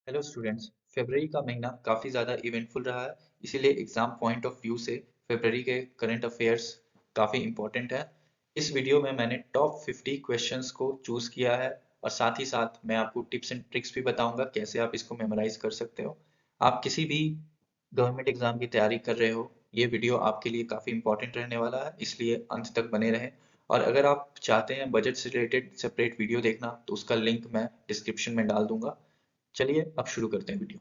Hello students. फरवरी का महीना काफ़ी ज़्यादा इवेंटफुल रहा है, इसीलिए एग्ज़ाम पॉइंट ऑफ व्यू से फरवरी के करंट अफेयर्स काफ़ी इम्पोर्टेंट है। इस वीडियो में मैंने टॉप 50 क्वेश्चंस को चूज़ किया है और साथ ही साथ मैं आपको टिप्स एंड ट्रिक्स भी बताऊंगा कैसे आप इसको मेमोराइज कर सकते हो। आप किसी भी गवर्नमेंट एग्ज़ाम की तैयारी कर रहे हो, ये वीडियो आपके लिए काफ़ी इंपॉर्टेंट रहने वाला है, इसलिए अंत तक बने रहें। और अगर आप चाहते हैं बजट से रिलेटेड सेपरेट वीडियो देखना तो उसका लिंक मैं डिस्क्रिप्शन में डाल दूंगा। चलिए अब शुरू करते हैं video.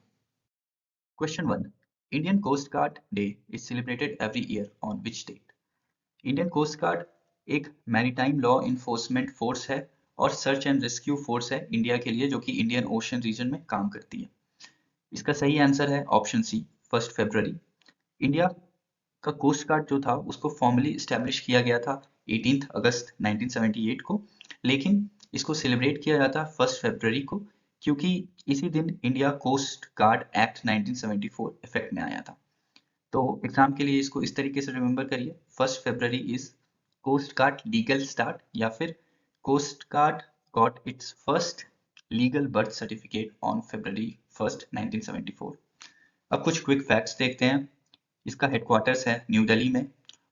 Question one. Indian coast guard day is celebrated every year on which date? Indian coast guard एक मैरीटाइम लॉ इन्फोर्समेंट फोर्स है और सर्च एंड रेस्क्यू फोर्स है इंडिया के लिए, जो कि इंडियन ओशन रीजन में काम करती है। इसका सही आंसर है ऑप्शन सी, 1 फरवरी। इंडिया का कोस्ट गार्ड जो था उसको फॉर्मली स्टैब्लिश किया गया था 18 अगस्त 1978 को, लेकिन इसको सेलिब्रेट किया जाता है 1 फरवरी को, क्योंकि इसी दिन India coast guard act 1974 effect में आया था। तो एग्जाम के लिए इसको इस तरीके से रिमेंबर करिए, 1 फरवरी is coast guard legal start, या फिर coast guard got its first legal birth certificate on February 1, 1974। अब कुछ क्विक फैक्ट्स देखते हैं। इसका हेडक्वार्टर्स है न्यू दिल्ली में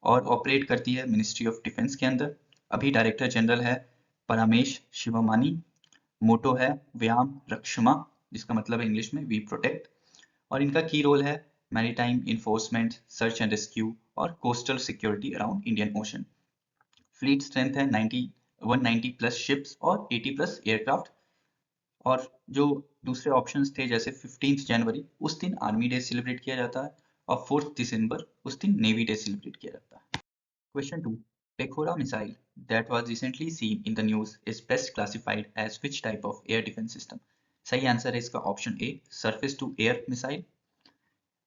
और ऑपरेट करती है मिनिस्ट्री ऑफ डिफेंस के अंदर। अभी डायरेक्टर जनरल है परामेश शिवमानी। मोटो है व्याम रक्षमा, जिसका मतलब है इंग्लिश में वी प्रोटेक्ट। और इनका की रोल है maritime enforcement, search and rescue और coastal security around Indian ocean. Fleet strength है 190 प्लस शिप्स और 80 प्लस एयरक्राफ्ट। और जो दूसरे ऑप्शंस थे जैसे 15 जनवरी उस दिन आर्मी डे सेलिब्रेट किया जाता है और 4 दिसंबर उस दिन नेवी डे सेलिब्रेट किया जाता है। Question 2। Pechora missile that was recently seen in the news is best classified as which type of air defense system? सही आंसर है इसका option A, surface to air missile.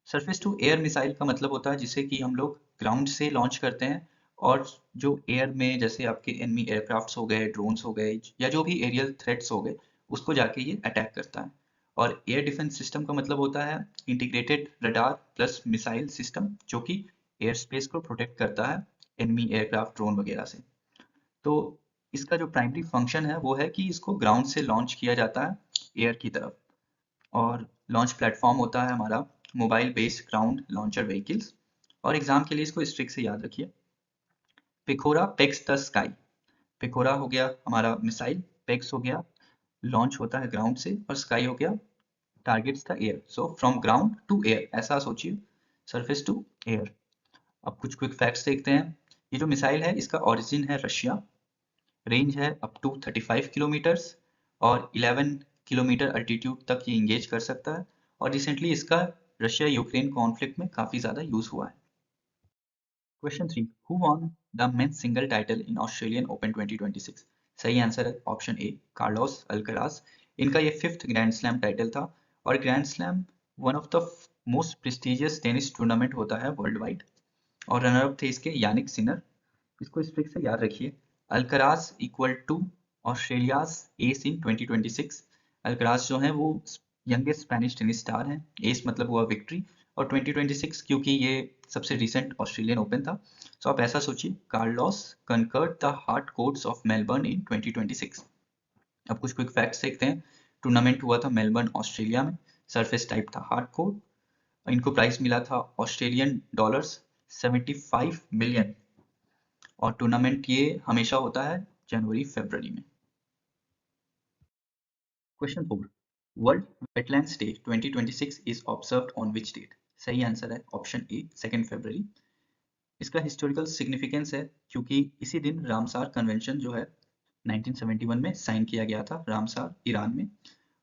Surface to air missile का मतलब होता है जिसे कि हम लोग ग्राउंड से लॉन्च करते हैं और जो एयर में जैसे आपके एनिमी एयरक्राफ्ट्स हो गए, ड्रोन्स हो गए या जो भी एरियल थ्रेट्स हो गए, उसको जाके ये अटैक करता है। और एयर डिफेंस सिस्टम का मतलब होता है integrated radar plus missile system, जो कि एयर स्पेस को प्रोटेक्ट करता है एनिमी एयरक्राफ्ट, ड्रोन वगैरह से। तो इसका जो प्राइमरी फंक्शन है वो है कि इसको ग्राउंड से लॉन्च किया जाता है एयर की तरफ। और लॉन्च प्लेटफॉर्म होता है हमारा mobile based ground launcher vehicles. और एग्जाम के लिए इसको इस ट्रिक से याद रखिए। Pecora PECS the sky. Pecora हो गया हमारा मिसाइल, पेक्स हो गया लॉन्च होता है ग्राउंड से, और स्काई हो गया targets the air. So from ground to air, ऐसा सोचिए, सरफेस टू एयर। अब कुछ क्विक फैक्ट्स देखते हैं। ये जो मिसाइल है इसका ओरिजिन है रशिया। रेंज है अप टू 35 किलोमीटर्स और 11 किलोमीटर अल्टीट्यूड तक ये इंगेज कर सकता है। और रिसेंटली इसका रशिया यूक्रेन कॉन्फ्लिक्ट में काफ़ी ज़्यादा यूज़ हुआ है। Question 3। Who won the men's single title in Australian open 2026? सही आंसर है ऑप्शन ए, कार्लोस अल्कराज। इनका ये 5th ग्रैंड स्लैम टाइटल था। और grand slam one of the most prestigious tennis tournament होता है वर्ल्ड वाइड। और रनर अप थे इसके यानिक सिनर। इसको इस ट्रिक से याद रखिए। Alcaraz equal to Australia's ace in 2026। Alcaraz जो है वो यंगेस्ट स्पेनिश टेनिस स्टार हैं। एस मतलब हुआ विक्ट्री, और 2026 क्योंकि ये सबसे रिसेंट ऑस्ट्रेलियन ओपन था। तो आप ऐसा सोचिए, Carlos conquered the hard courts of Melbourne in 2026। अब कुछ क्विक फैक्ट्स देखते हैं। टूर्नामेंट हुआ था मेलबर्न ऑस्ट्रेलिया में। सरफेस टाइप था हार्ड कोर्ट। इनको प्राइस मिला था ऑस्ट्रेलियन डॉलर्स 75 मिलियन। और टूर्नामेंट ये हमेशा होता है जनवरी फरवरी में। Question 4। World wetlands day 2026 is observed on which date? सही आंसर है ऑप्शन ए, 2 फरवरी। इसका हिस्टोरिकल सिग्निफिकेंस है क्योंकि इसी दिन रामसार कन्वेंशन जो है 1971 में साइन किया गया था रामसार ईरान में।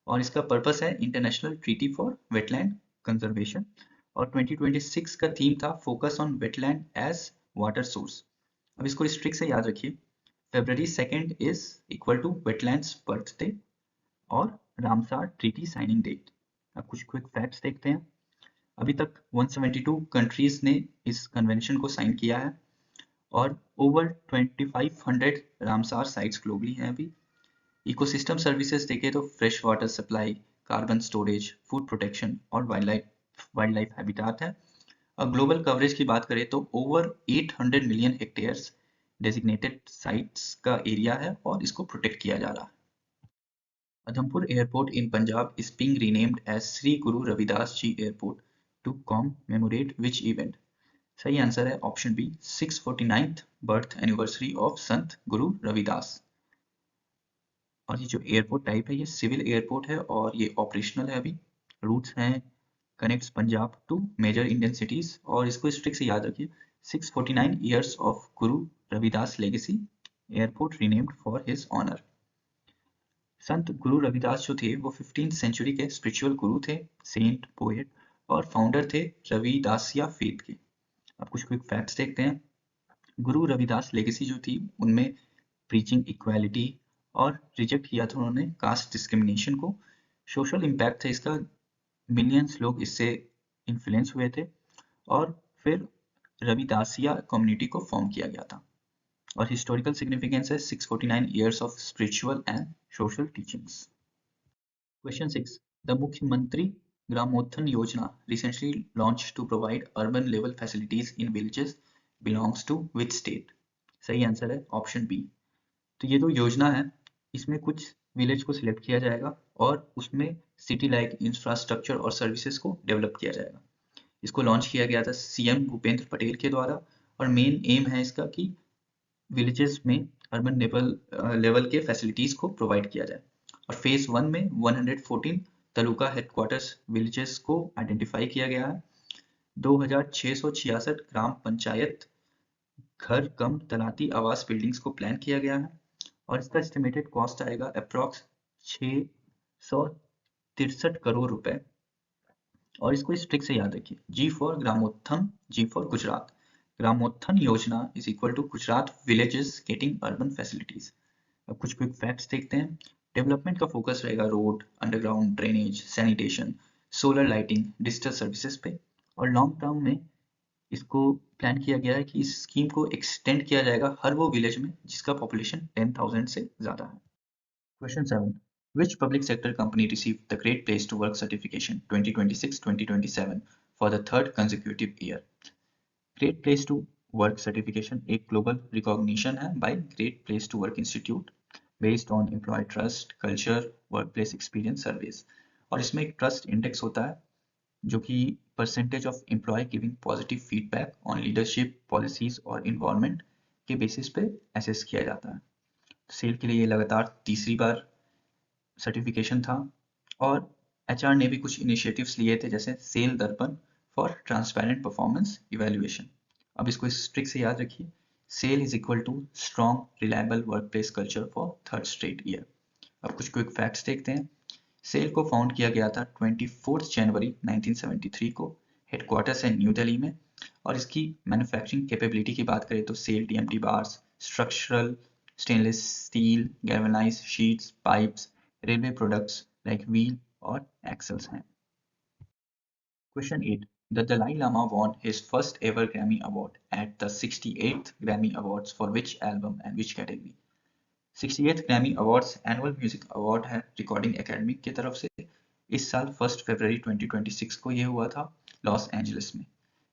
और इसका पर्पस है international treaty for wetland conservation. और 2026 का थीम था focus on wetland as water source. अब इसको इस ट्रिक से याद रखिए। February 2 is equal to wetlands birthday और रामसार ट्रीटी साइनिंग डेट। अब कुछ क्विक फैक्ट्स देखते हैं। अभी तक 172 कंट्रीज ने इस कन्वेंशन को साइन किया है और ओवर 2500 रामसार साइट्स ग्लोबली हैं अभी। इकोसिस्टम सर्विसेज देखें तो fresh water supply, carbon storage, food protection और वाइल्ड लाइफ हैबिटाट है। और ग्लोबल कवरेज की बात करें तो over 800 million hectares designated sites का एरिया है और इसको प्रोटेक्ट किया जा रहा है। Adhampur Airport in Punjab is being renamed as Sri Guru Ravidas Ji Airport to commemorate which event? सही आंसर है option B 649th birth anniversary of Sant Guru Ravidas. और ये जो एयरपोर्ट टाइप है ये सिविल एयरपोर्ट है और ये ऑपरेशनल है अभी। रूट्स हैं connects Punjab to major Indian cities और इसको स्ट्रिक्ट से याद रखिए 649 years of Guru Ravidas legacy airport renamed for his honour. Sant Guru Ravidas जो थे वो 15th सेंचुरी के स्पिरिचुअल गुरु थे, सेंट, पोएट और फाउंडर थे रविदासिया फेथ के। अब कुछ क्विक फैक्ट्स देखते हैं। गुरु रविदास लेगेसी जो थी उनमें प्रीचिंग इक्वालिटी और रिजेक्ट किया था उन्होंने कास्ट डिस्क्रिमिनेशन को। सोशल इम्पैक्ट था इसका, मिलियंस लोग इससे इन्फ्लुएंस हुए थे और फिर रविदासिया कम्युनिटी को फॉर्म किया गया था। और हिस्टोरिकल सिग्निफिकेंस है 649 years of spiritual and social teachings. Question 6 the मुख्यमंत्री ग्रामोत्थान योजना recently launched to provide urban level facilities in villages belongs to which state? सही आंसर है ऑप्शन बी। तो ये जो योजना है इसमें कुछ विलेज को सिलेक्ट किया जाएगा और उसमें सिटी लाइक इंफ्रास्ट्रक्चर और सर्विसेज को डेवलप किया जाएगा। इसको लॉन्च किया गया था सीएम भूपेंद्र पटेल के द्वारा और मेन एम है इसका कि विलेजेस में अर्बन लेवल के फैसिलिटीज को प्रोवाइड किया जाए। और फेज 1 में 114 तालुका हेडक्वार्टर्स विलेजेस को आइडेंटिफाई किया गया है। 2666 ग्राम पंचायत घर कम तलाती आवास बिल्डिंग्स को प्लान किया गया है और इसका एस्टिमेटेड कॉस्ट आएगा अप्रॉक्स 663 करोड़ रुपए। और इसको इस ट्रिक से याद रखिए, G for Gramotthan, G for Gujarat. Gramotthan Yojana is equal to Gujarat villages getting urban facilities. अब कुछ क्विक फैक्ट्स देखते हैं। डेवलपमेंट का फोकस रहेगा road, underground drainage, sanitation, solar lighting, digital services पे। और लॉन्ग टर्म में इसको प्लान किया गया है कि इस स्कीम को एक्सटेंड किया जाएगा हर वो विलेज में जिसका पॉपुलेशन 10,000 से ज्यादा है। Question 7. Which public sector company received the Great Place to Work certification 2026-2027 for the third consecutive year? Great Place to Work certification एक global recognition है by Great Place to Work Institute based on employee trust, culture, workplace experience surveys। और इसमें एक trust index होता है जो कि percentage of employee giving positive feedback on leadership, policies और environment के बेसिस पे assess किया जाता है। सेल के लिए ये लगातार तीसरी बार सर्टिफिकेशन था और एचआर ने भी कुछ इनिशिएटिव्स लिए थे जैसे सेल दर्पण फॉर ट्रांसपेरेंट परफॉर्मेंस इवैल्यूएशन। अब इसको इस ट्रिक से याद रखिए, SAIL is equal to strong reliable workplace culture for third straight year. अब कुछ क्विक फैक्ट्स देखते हैं। सेल को फाउंड किया गया था 24 जनवरी 1973 को, हेडक्वार्टर्स है न्यू दिल्ली में। और इसकी मैन्युफैक्चरिंग कैपेबिलिटी की बात करें तो SAIL TMT bars, structural stainless steel, galvanised sheets, pipes, railway products like wheel और एक्सल्स हैं। Question 8. The Dalai Lama won his first ever Grammy Award at the 68th Grammy Awards for which album and which category? 68th Grammy Awards annual music award है recording academy की तरफ से। इस साल 1 फरवरी 2026 को ये हुआ था लॉस एंजलिस में।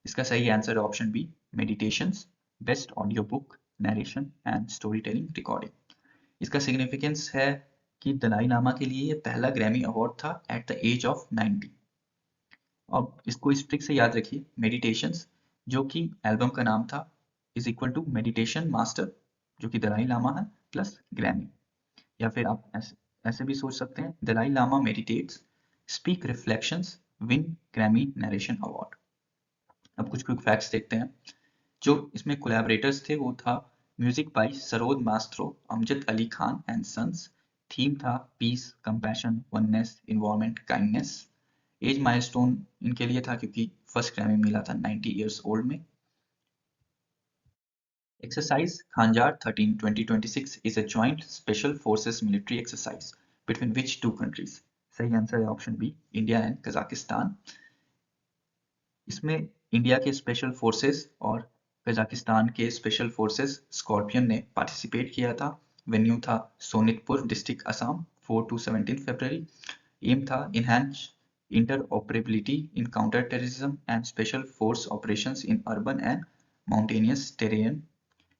इसका सही आंसर है option B meditations, best audio book, narration and story telling recording. इसका सिग्निफिकेंस है कि दलाई लामा के लिए ये पहला ग्रैमी अवार्ड था एट द एज ऑफ 90। अब इसको इस ट्रिक से याद रखिए, मेडिटेशंस जो कि एल्बम का नाम था is equal to meditation master जो कि दलाई लामा है प्लस ग्रैमी। या फिर आप ऐसे भी सोच सकते हैं Dalai Lama meditates speak reflections win Grammy narration award. अब कुछ क्विक फैक्ट्स देखते हैं। जो इसमें कोलैबोरेटर्स थे वो था music by sarod maestro, Amjad Ali Khan and sons. Theme था peace, compassion, oneness, environment, kindness. As milestone इनके लिए था क्योंकि फर्स्ट ग्रैमी मिला था 90 इयर्स ओल्ड में। Exercise Khanjar 13 2026 is a joint special forces military exercise between which two countries? सही आंसर है option B India and Kazakhstan. इसमें इंडिया के स्पेशल फोर्सेस और कजाकिस्तान के स्पेशल फोर्सेस स्कॉर्पियन ने पार्टिसिपेट किया था। वेन्यू था सोनितपुर डिस्ट्रिक्ट असम 4 to 17 फरवरी। एम था enhance interoperability in counter-terrorism and special force operations in urban and mountainous terrain।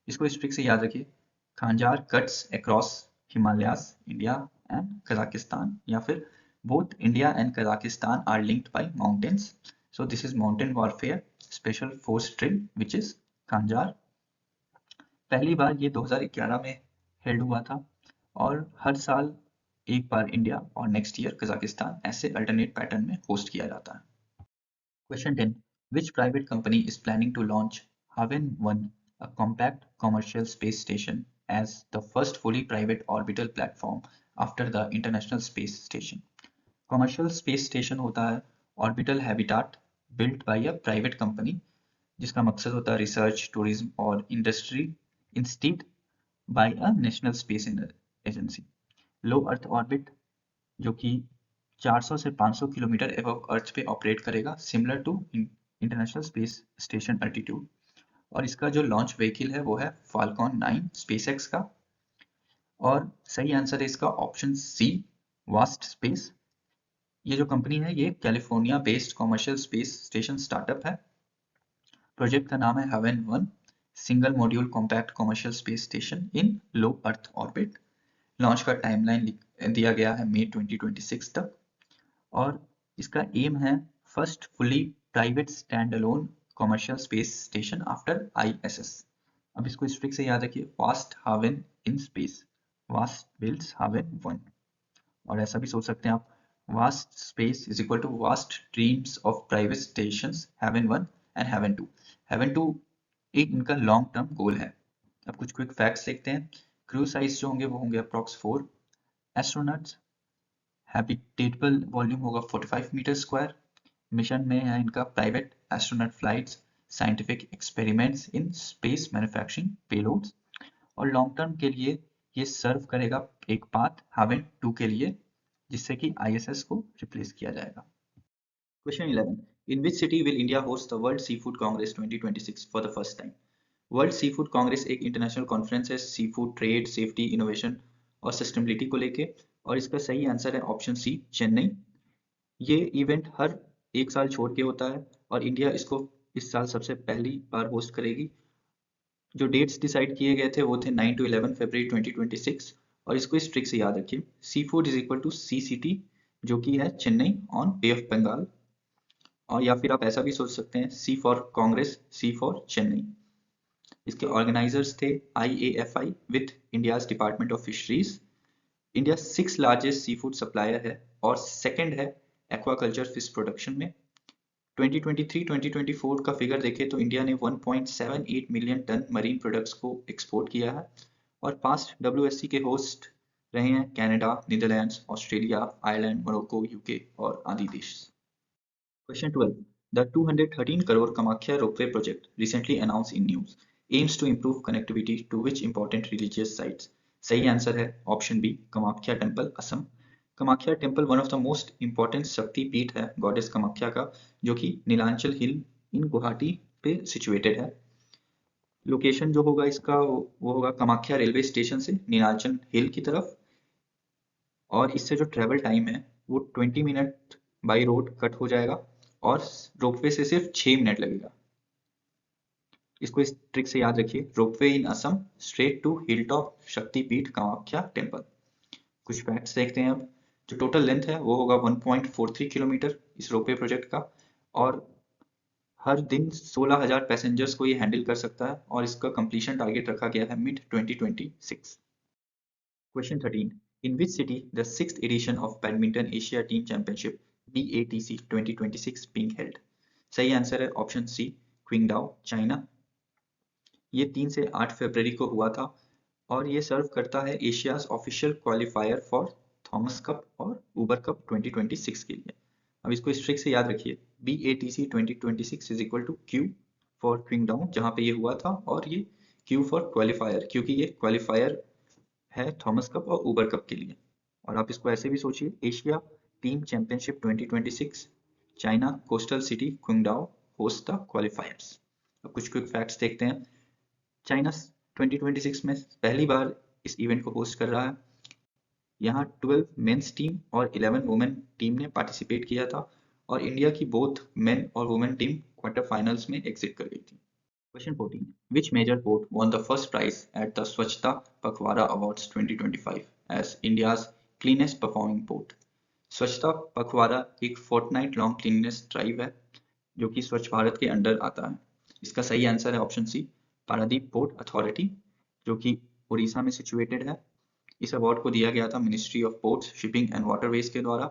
इसको इस ट्रिक से याद रखिए, Khanjar cuts across Himalayas, India and Kazakhstan, या फिर both India and Kazakhstan are linked by mountains. So this is mountain warfare special force drill which is Khanjar. पहली बार ये 2011 में हेल्ड हुआ था और हर साल एक बार इंडिया और नेक्स्ट ईयर कजाकिस्तान ऐसे अल्टरनेट पैटर्न में होस्ट किया जाता है। Question 10. Which private company is planning to launch Haven 1, a compact commercial space station, as the first fully private orbital platform after the International Space Station? Commercial space station होता है orbital habitat built by a private company जिसका मकसद होता है research, tourism और industry instead by a national space agency. Low earth orbit जो कि 400 से 500 किलोमीटर एबव अर्थ पे ऑपरेट करेगा, similar to international space station altitude. और इसका जो लॉन्च व्हीकल है वो है फाल्कॉन 9 स्पेसएक्स का। और सही आंसर है इसका ऑप्शन सी, वास्ट स्पेस। ये जो कंपनी है ये California based commercial space station startup है। प्रोजेक्ट का नाम है Haven 1, single module compact commercial space station in low earth orbit. Launch का टाइमलाइन दिया गया है मई 2026 तक और इसका एम है first fully private stand alone commercial space station after ISS। अब इसको स्ट्रिक्ट से याद रखिए, Vast Haven in space, Vast builds Haven 1। और ऐसा भी सोच सकते हैं आप, Vast space is equal to Vast dreams of private stations Haven 1 and Haven 2। Haven 2 एक इनका लॉन्ग टर्म गोल है। अब कुछ क्विक फैक्ट्स देखते हैं। क्रू साइज जो होंगे वो होंगे अप्रॉक्स 4 एस्ट्रोनॉट्स। हैबिटेबल वॉल्यूम होगा 45 मीटर स्क्वायर। मिशन में है इनका private astronaut flights, scientific experiments in space manufacturing payloads. और लॉन्ग टर्म के लिए ये सर्व करेगा एक पाथ हेवन 2 के लिए, जिससे कि ISS को रिप्लेस किया जाएगा। Question 11. In which city will India host the World Seafood Congress 2026 for the first time? World sea food congress एक इंटरनेशनल कॉन्फ्रेंस है sea food trade, safety, innovation और सस्टेनेबिलिटी को लेके, और इसका सही आंसर है ऑप्शन सी, चेन्नई। ये इवेंट हर एक साल छोड़ के होता है और इंडिया इसको इस साल सबसे पहली बार होस्ट करेगी। जो डेट्स डिसाइड किए गए थे वो थे 9 to 11 फरवरी 2026 और इसको इस ट्रिक से याद रखिए, seafood is equal to sea city जो कि है Chennai on bay of Bengal. और या फिर आप ऐसा भी सोच सकते हैं, C for Congress, C for Chennai. इसके ऑर्गेनाइजर्स थे IAFI with India's department of fisheries. India 6 largest seafood supplier है और सेकंड है एक्वाकल्चर फिश प्रोडक्शन में। 2023-2024 का फिगर देखें तो इंडिया ने 1.78 मिलियन टन मरीन प्रोडक्ट्स को एक्सपोर्ट किया है और पास्ट WSC के होस्ट रहे हैं Canada, Netherlands, Australia, Ireland, Morocco, UK और आदि देश। Question 12. The 213 crore Kamakhya ropeway project recently announced in news aims to improve connectivity to which important religious sites? सही आंसर है option B, Kamakhya temple, Assam. Kamakhya temple one of the most important Shakti Peeth है goddess Kamakhya का, जो कि नीलांचल हिल इन गुवाहाटी पे सिचुएटेड है। Location जो होगा इसका वो होगा कामाख्या रेलवे स्टेशन से नीलांचल हिल की तरफ, और इससे जो ट्रेवल टाइम है वो 20 मिनट बाई रोड कट हो जाएगा और रोपवे से सिर्फ 6 मिनट लगेगा। इसको इस ट्रिक से याद रखिए, ropeway in Assam straight to hill top Shaktipeeth Kamakhya temple. कुछ फैक्ट्स देखते हैं अब। जो टोटल लेंथ है वो होगा 1.43 किलोमीटर इस रोपवे प्रोजेक्ट का, और हर दिन 16,000 पैसेंजर्स को ये हैंडल कर सकता है और इसका कंप्लीशन टारगेट रखा गया है mid 2026। Question 13. In which city the 6th edition of Badminton Asia Team Championship BATC 2026 being held? सही आंसर है ऑप्शन सी, क्विंगडाओ, चाइना। ये 3 से 8 फरवरी को हुआ था और ये सर्व करता है Asia's official qualifier for Thomas cup और उबर कप 2026 के लिए। अब इसको इस ट्रिक से याद रखिए, BATC 2026 is equal to Q for Qingdao जहाँ पे ये हुआ था, और ये Q फॉर क्वालिफायर क्योंकि ये क्वालिफायर है थॉमस कप और उबर कप के लिए। और आप इसको ऐसे भी सोचिए, Asia team championship 2026, China coastal city Qingdao host the qualifiers. अब कुछ क्विक फैक्ट्स देखते हैं। चाइना 2026 में पहली बार इस इवेंट को होस्ट कर रहा है। यहाँ 12 मेंस टीम और 11 वुमेन टीम ने पार्टिसिपेट किया था और इंडिया की बोथ मेन और वुमेन टीम क्वार्टर फाइनल्स में एग्जिट कर गई थी। Question 14. Which major port won the first prize at the Swachhta Pakhwara Awards 2025 as India's cleanest performing port. स्वच्छता पखवाड़ा एक फोर्टनाइट लॉन्ग क्लीननेस ड्राइव है जो कि स्वच्छ भारत के अंडर आता है। इसका सही आंसर है option C, Paradip port authority, जो कि उड़ीसा में सिचुएटेड है। इस अवार्ड को दिया गया था ministry of ports, shipping and waterways के द्वारा।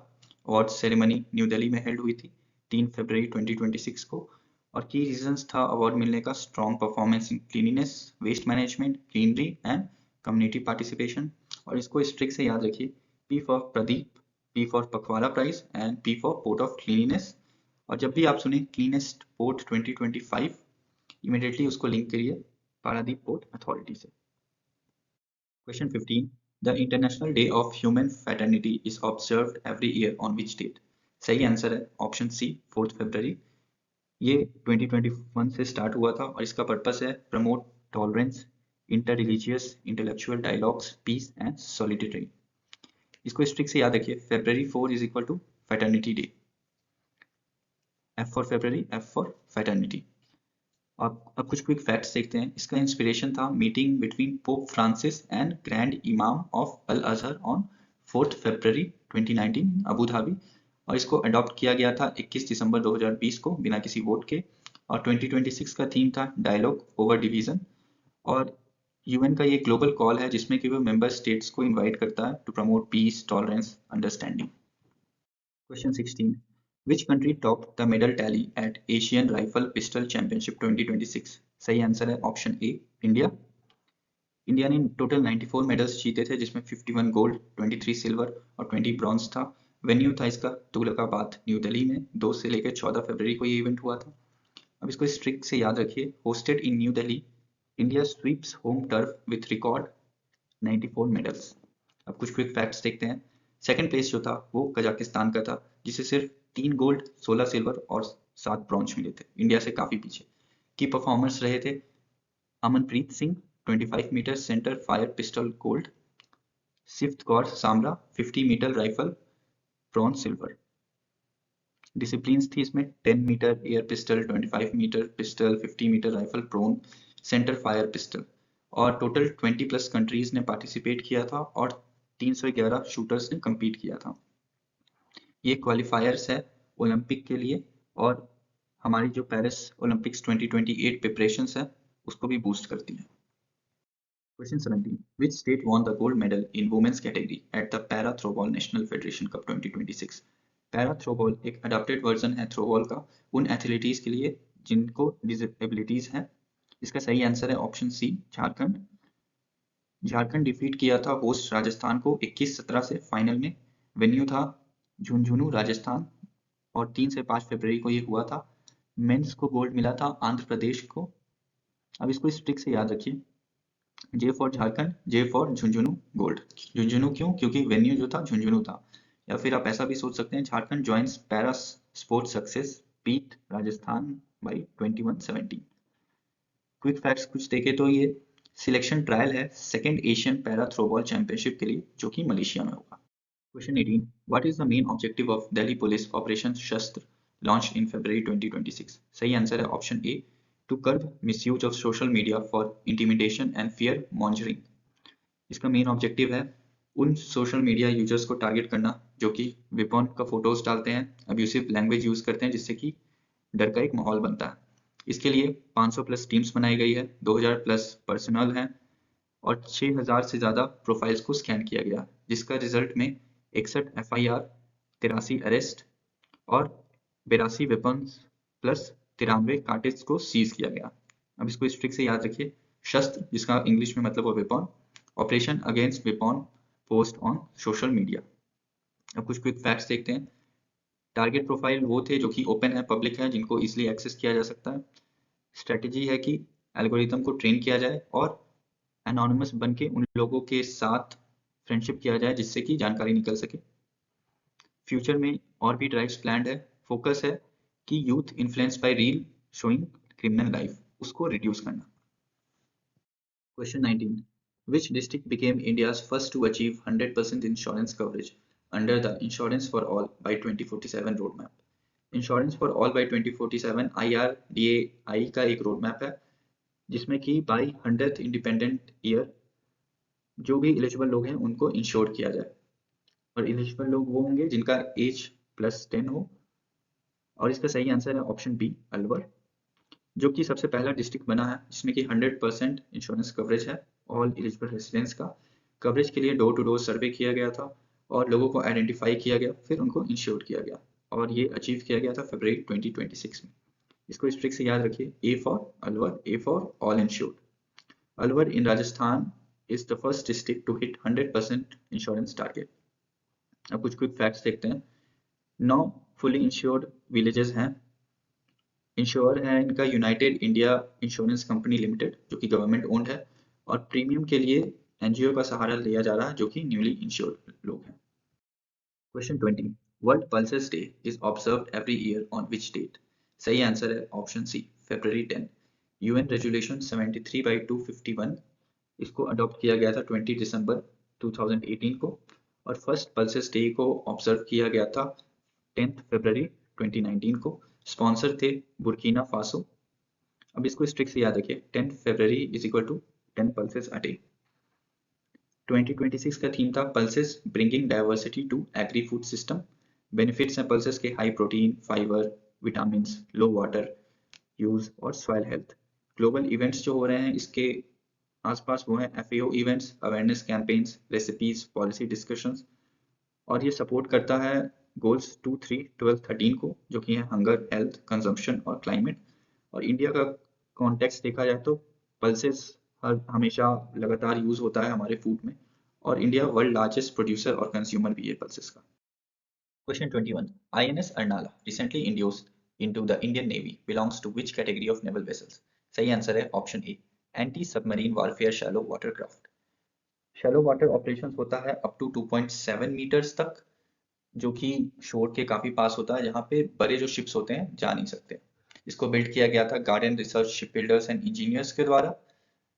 अवार्ड सेरेमनी न्यू दिल्ली में हेल्ड हुई थी 3 फरवरी 2026 को। और की रीजंस था अवार्ड मिलने का: strong performance in cleanliness, waste management, greenery and community participation. और इसको स्ट्रिक्ट से याद रखिए, P for Pradeep, P for Pakhwada prize and P for port of cleanliness. और जब भी आप सुने क्लीनेस्ट पोर्ट 2025, इमीडिएटली उसको लिंक करिए पारादीप पोर्ट अथॉरिटी से। Question 15. The International Day of Human Fraternity is observed every year on which date? सही answer है ऑप्शन सी, 4 फरवरी। ये 2021 से स्टार्ट हुआ था और इसका पर्पस है promote tolerance, inter religious intellectual dialogues, peace and solidarity. इसको स्ट्रिक्ट से याद रखिए, February 4 is equal to fraternity day. F for February, F for fraternity. अब कुछ क्विक फैक्ट्स देखते हैं। इसका इंस्पिरेशन था meeting between Pope Francis and grand imam of Al Azhar on 4 फरवरी 2019 अबू धाबी। और इसको अडॉप्ट किया गया था 21 दिसंबर 2020 को बिना किसी वोट के। और 2026 का थीम था डायलॉग ओवर डिवीजन। और यूएन का ये ग्लोबल कॉल है जिसमें कि वो मेंबर स्टेट्स को इनवाइट करता है to promote peace, tolerance, understanding. Question 16. Which country topped the medal tally at Asian Rifle Pistol Championship 2026? सही आंसर है ऑप्शन ए, इंडिया। इंडिया ने टोटल 94 मेडल्स जीते थे जिसमें 51 गोल्ड, 23 सिल्वर और 20 ब्रॉन्ज था। वेन्यू था इसका तुगलकाबाद, न्यू दिल्ली में। 2 से लेकर 14 फरवरी को ये इवेंट हुआ था। अब इसको स्ट्रिक्ट से याद रखिए, hosted in new Delhi, India sweeps home turf with record 94 medals. अब कुछ क्विक फैक्ट्स देखते हैं। सेकंड प्लेस जो था वो कजाकिस्तान का था जिसे सिर्फ 3 गोल्ड, 16 सिल्वर और 7 ब्रॉन्ज मिले थे, इंडिया से काफी पीछे। की परफॉर्मर्स रहे थे Amanpreet Singh 25 metre centre fire pistol gold, Sift Kaur Samra 50 metre rifle bronze silver. Disciplines थी इसमें 10 metre air pistol, 25 metre pistol, 50 metre rifle prone, centre fire pistol. और टोटल 20 प्लस कंट्रीज ने पार्टिसिपेट किया था और 311 शूटर्स ने कम्पीट किया था। ये क्वालिफायर्स है ओलंपिक के लिए और हमारी जो पेरिस ओलंपिक्स 2028 प्रिपरेशंस है उसको भी बूस्ट करती है। Question 17. Which state won the gold medal in women's category at the Para Throwball National Federation Cup 2026? Para throwball एक अडॉप्टेड वर्जन है थ्रोबॉल का उन एथलीट्स के लिए जिनको डिसेबिलिटीज हैं। इसका सही आंसर है option C, Jharkhand. Jharkhand defeat किया था होस्ट राजस्थान को 21-17 से फाइनल में। वेन्यू था झुंझुनू, राजस्थान। और 3 से 5 फरवरी को ये हुआ था। मेंस को गोल्ड मिला था आंध्र प्रदेश को। अब इसको स्ट्रिक्ट से याद रखिए, J for Jharkhand, J for Jhunjhunu gold. Jhunjhunu क्यों? क्योंकि वेन्यू जो था झुंझुनू था। या फिर आप ऐसा भी सोच सकते हैं, Jharkhand joins para sports success beat Rajasthan by 21-17। Quick facts कुछ देखे तो ये सिलेक्शन ट्रायल है second Asian para throwball championship के लिए जो कि मलेशिया में होगा। Question 18. What is the main objective of Delhi Police Operation Shastra launched in February 2026? सही आंसर है option A, to curb misuse of social media for intimidation and fear mongering. इसका main objective है उन social media users को target करना जो कि weapon का फोटोज डालते हैं, अब्यूसिव लैंग्वेज यूज करते हैं जिससे कि डर का एक माहौल बनता है। इसके लिए 500 प्लस टीम्स बनाई गई है, 2000 प्लस पर्सनल हैं और 6000 से ज़्यादा प्रोफाइल्स को स्कैन किया गया, जिसका रिजल्ट में 61 FIR, 83 अरेस्ट और 82 वेपन्स प्लस 93 कार्टेज को सीज किया गया। अब इसको स्ट्रिक्ट से याद रखिए, शस्त्र जिसका इंग्लिश में मतलब है weapon, operation against weapon post on social media. अब कुछ क्विक फैक्ट्स देखते हैं। टारगेट प्रोफाइल वो थे जो कि ओपन है, पब्लिक है, जिनको इजिली एक्सेस किया जा सकता है। स्ट्रेटेजी है कि एल्गोरिथम को ट्रेन किया जाए और एनोनिमस बन के उन लोगों के साथ फ्रेंडशिप किया जाए जिससे कि जानकारी निकल सके। फ्यूचर में और भी ड्राइव्स प्लान्ड है। फोकस है कि youth influence by reel showing criminal life उसको रिड्यूस करना। Question 19. Which district became India's first to achieve 100% insurance coverage under the Insurance for All by 2047 roadmap? Insurance for All by 2047 IRDAI का एक road map है जिसमें कि by 100th independent year जो भी eligible लोग हैं उनको इंश्योर किया जाए। और एलिजिबल लोग वो होंगे जिनका एज +10 हो। और इसका सही आंसर है ऑप्शन बी, अलवर, जो कि सबसे पहला डिस्ट्रिक्ट बना है जिसमें कि 100% इंश्योरेंस कवरेज है ऑल एलिजिबल रेसिडेंट्स का। कवरेज के लिए डोर टू डोर सर्वे किया गया था और लोगों को आइडेंटिफाई किया गया, फिर उनको इंश्योर किया गया और ये अचीव किया गया था फरवरी 2026 में। इसको इस ट्रिक से याद रखिए, A for Alwar, A for all insured. Alwar in Rajasthan is the first district to hit 100% insurance target. अब कुछ क्विक फैक्ट्स देखते हैं। 9 फुली इंश्योर्ड विलेजेस हैं। इंश्योर है इनका United India insurance company limited, जो कि गवर्नमेंट ओन्ड है, और प्रीमियम के लिए एनजीओ का सहारा लिया जा रहा है, जो कि न्यूली इंश्योर्ड लोग हैं। Question 20, world pulses day is observed every year on which date? सही आंसर है option C, February 10। UN resolution 73/251 इसको अडॉप्ट किया गया था 20 दिसंबर 2018 को, और फर्स्ट पल्सेस डे को ऑब्जर्व किया गया था 10 फरवरी 2019 को। स्पॉन्सर थे बुर्किना फासो। अब इसको इस ट्रिक से याद रखिए, 10 फरवरी is equal to 10 pulses a day. 2026 का थीम था pulses bringing diversity to agri food system. Benefits हैं पल्सेस के, high protein, fibre, vitamin, low water use और सॉइल हेल्थ। ग्लोबल इवेंट्स जो हो रहे हैं इसके आसपास वो हैं FAO events, awareness campaigns, recipes, policy discussions, और ये सपोर्ट करता है गोल्स 2, 3, 12, 13 को, जो कि है हंगर, हेल्थ, कंजम्पशन और क्लाइमेट। और इंडिया का कॉन्टेक्स्ट देखा जाए तो पल्सेस हर हमेशा लगातार यूज होता है हमारे फूड में, और इंडिया वर्ल्ड लार्जेस्ट प्रोड्यूसर और कंज्यूमर भी है पल्सेस का। Question 21. INS Arnala, recently induced into the Indian Navy, belongs to which category of naval vessels? सही आंसर है ऑप्शन ए, anti submarine warfare shallow water craft. Shallow water operations होता है up to 2.7 metres तक, जो कि शोर के काफी पास होता है, जहाँ पे बड़े जो शिप्स होते हैं जा नहीं सकते। इसको बिल्ड किया गया था garden research ship builders and engineers के द्वारा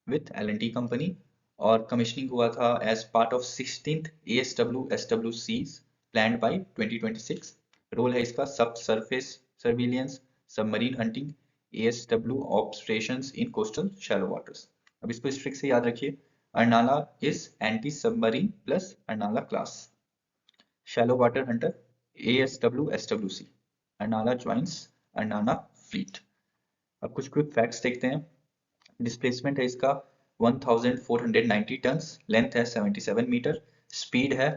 विथ L&T कंपनी, और कमिश्निंग हुआ था as part of 16th ASW SWCs planned by 2026। Role है इसका sub surface surveillance, submarine hunting, ASW operations in coastal shallow waters. अब इसको इस ट्रिक से याद रखिए, Arnala is anti submarine plus Arnala class, shallow water hunter ASW SWC, Arnala joins Arnala fleet. अब कुछ क्विक फैक्ट्स देखते हैं। डिस्प्लेसमेंट है इसका 1490 टन्स, लेंथ है 77 मीटर, स्पीड है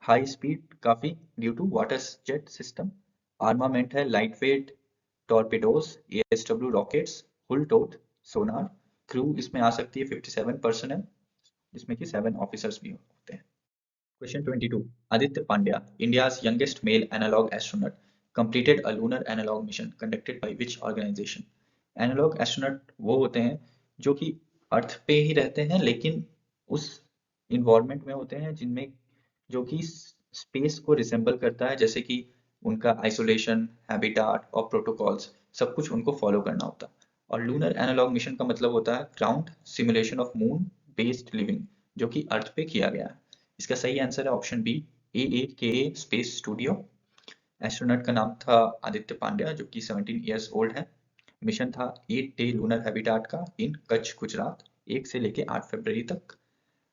हाई स्पीड काफी due to water jet system. Armament है light weight torpedoes, ASW rockets, full towed sonar. Crew इसमें आ सकती है 57 पर्सनल, जिसमें कि 7 ऑफिसर्स भी होते हैं। Question 22. Aditya Pandya, India's youngest male analog astronaut, completed a lunar analog mission conducted by which organization? Analog astronaut वो होते हैं जो कि अर्थ पे ही रहते हैं, लेकिन उस इन्वायरमेंट में होते हैं जिनमें जो कि स्पेस को रिसेंबल करता है, जैसे कि उनका आइसोलेशन, हैबिटाट और प्रोटोकॉल्स, सब कुछ उनको फॉलो करना होता है। और लूनर एनालॉग मिशन का मतलब होता है ground simulation of moon based living, जो कि अर्थ पे किया गया है। इसका सही आंसर है option B, AAKA space studio. Astronaut का नाम था आदित्य पांड्या, जो कि 17 ईयर्स ओल्ड है। मिशन था 8 डे लूनर हैबिटाट का इन कच्छ गुजरात, 1 से लेके 8 फरवरी तक।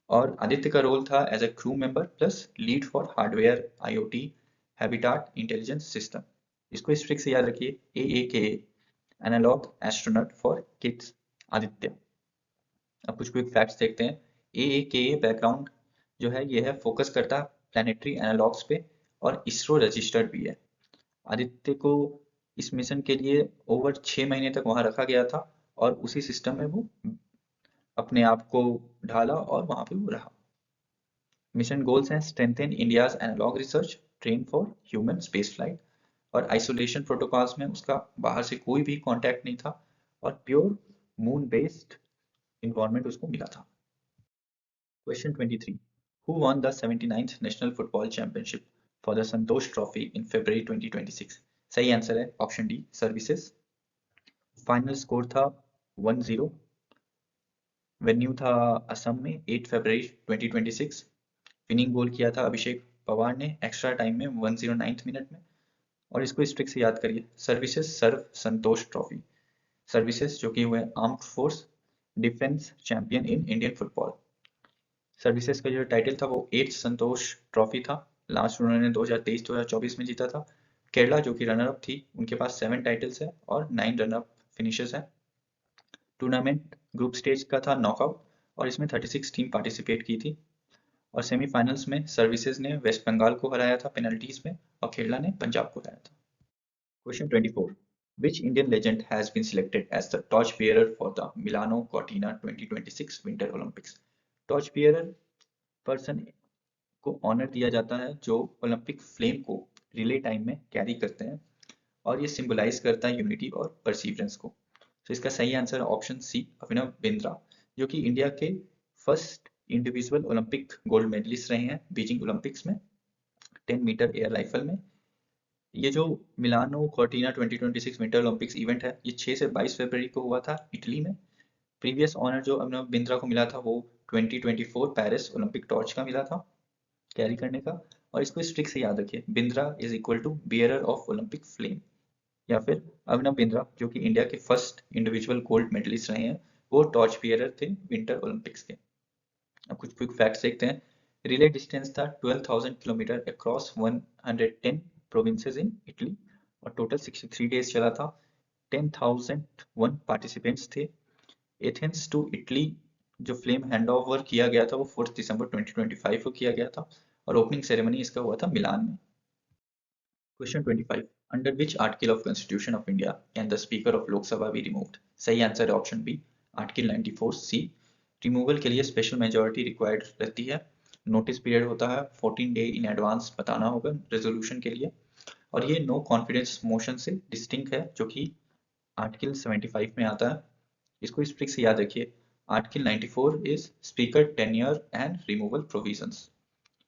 और आदित्य का रोल था as a crew member plus lead for hardware IoT habitat intelligence system. इसको इस ट्रिक से याद रखिए, AAKA analog astronaut for kids Aditya. अब कुछ क्विक फैक्ट्स देखते हैं। AAKA बैकग्राउंड जो है ये है फोकस करता है प्लानिटरी एनालॉग्स पे, और इसरो रजिस्टर्ड भी है। आदित्य को इस मिशन के लिए ओवर 6 महीने तक वहां रखा गया था, और उसी सिस्टम में वो अपने आप को ढाला और वहां पे वो रहा। मिशन गोल्स हैं strengthen India's analog research, train for human space flight, और आइसोलेशन प्रोटोकॉल्स में उसका बाहर से कोई भी कांटेक्ट नहीं था, और प्योर मून बेस्ड इन्वायरमेंट उसको मिला था। Question 23. Who won the 79th National Football Championship for the Santosh Trophy in February 2026? सही आंसर है option D, services. Final score था 1-0। वेन्यू था असम में 8 फरवरी 2026। विनिंग गोल किया था अभिषेक पवार ने एक्स्ट्रा टाइम में 109th मिनट में। और इसको स्ट्रिक से याद करिए, सर्विसेज सर्व संतोष ट्रॉफी। सर्विसेज जो कि हुए armed force defence champion in Indian football. Services का जो टाइटल था वो 8th संतोष ट्रॉफी था, लास्ट उन्होंने 2023-2024 में जीता था। केरला जो कि रनर अप थी, उनके पास 7 टाइटल्स है और 9 रनर अप फिनिशेस है। टूर्नामेंट ग्रुप स्टेज का था नॉकआउट और इसमें 36 टीम पार्टिसिपेट की थी और सेमीफाइनल्स में सर्विसेज ने वेस्ट बंगाल को हराया था पेनल्टीज में और केरला ने पंजाब को हराया था। Question 24. Which Indian legend has been selected as the torchbearer for the Milano Cortina 2026 Winter Olympics? Torchbearer person को ऑनर दिया जाता है जो ओलंपिक फ्लेम को रिले टाइम में कैरी करते हैं और ये सिंबलाइज करता है यूनिटी और परसिवरेंस को। तो इसका सही आंसर है ऑप्शन सी, अभिनव बिंद्रा, जो कि इंडिया के first individual Olympic gold medalist रहे हैं बीजिंग ओलंपिक्स में 10 मीटर एयर राइफल में। ये जो Milano Cortina 2026 winter Olympics event है, ये 6 से 22 फरवरी को हुआ था इटली में। प्रीवियस ऑनर जो अभिनव बिंद्रा को मिला था वो 2024 पेरिस ओलंपिक टॉर्च का मिला था कैरी करने का। और इसको इस ट्रिक से याद रखिए, Bindra is equal to bearer of Olympic flame. या फिर अभिनव बिंद्रा जो कि इंडिया के फर्स्ट इंडिविजुअल गोल्ड मेडलिस्ट रहे हैं, वो टॉर्च बियरर थे विंटर ओलंपिक्स के। अब कुछ क्विक फैक्ट्स देखते हैं। रिले डिस्टेंस था 12,000 kilometre across 110 provinces in Italy और टोटल 63 डेज चला था। 10,001 पार्टिसिपेंट्स थे। एथेंस टू इटली जो फ्लेम हैंड ओवर किया गया था वो 4 दिसंबर 2025 को किया गया था और ओपनिंग सेरेमनी इसका हुआ था मिलान में। Question 25. Under which article of constitution of India can the speaker of Lok Sabha be removed? सही आंसर है ऑप्शन बी, आर्टिकल 94 सी। रिमूवल के लिए स्पेशल मेजोरिटी रिक्वायर्ड रहती है। नोटिस पीरियड होता है 14 डे इन एडवांस बताना होगा रेजोल्यूशन के लिए और ये नो कॉन्फिडेंस मोशन से डिस्टिंक्ट है जो कि आर्टिकल 75 में आता है। इसको इस ट्रिक से याद रखिए, article 94 is speaker tenure and removal provisions.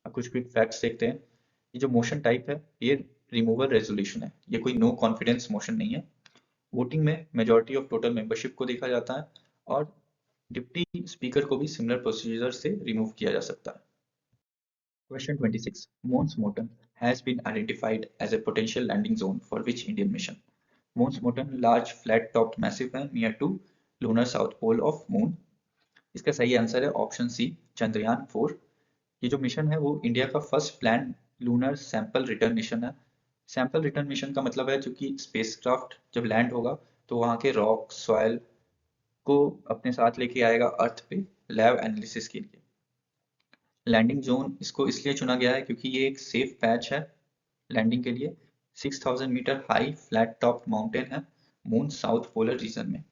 अब कुछ क्विक फैक्ट्स देखते हैं। ये जो मोशन टाइप है ये रिमूवल रेजोल्यूशन है, ये कोई नो कॉन्फिडेंस मोशन नहीं है। वोटिंग में मेजोरिटी ऑफ टोटल मेंबरशिप को देखा जाता है और डिप्टी स्पीकर को भी सिमिलर प्रोसीजर से रिमूव किया जा सकता है। Question 26. Mons Moton has been identified as a potential landing zone for which Indian mission? Mons Moton large flat-topped massive है near to lunar south pole of moon. इसका सही आंसर है option सी, चंद्रयान 4। ये जो मिशन है वो इंडिया का first plan lunar sample return mission है। सैंपल रिटर्न मिशन का मतलब है जो कि स्पेसक्राफ्ट जब लैंड होगा तो वहाँ के रॉक सॉइल को अपने साथ लेके आएगा अर्थ पे लैब एनालिसिस के लिए। लैंडिंग जोन इसको इसलिए चुना गया है क्योंकि ये एक सेफ पैच है लैंडिंग के लिए। 6000 meter high flat top mountain है मून साउथ पोलर रीजन में।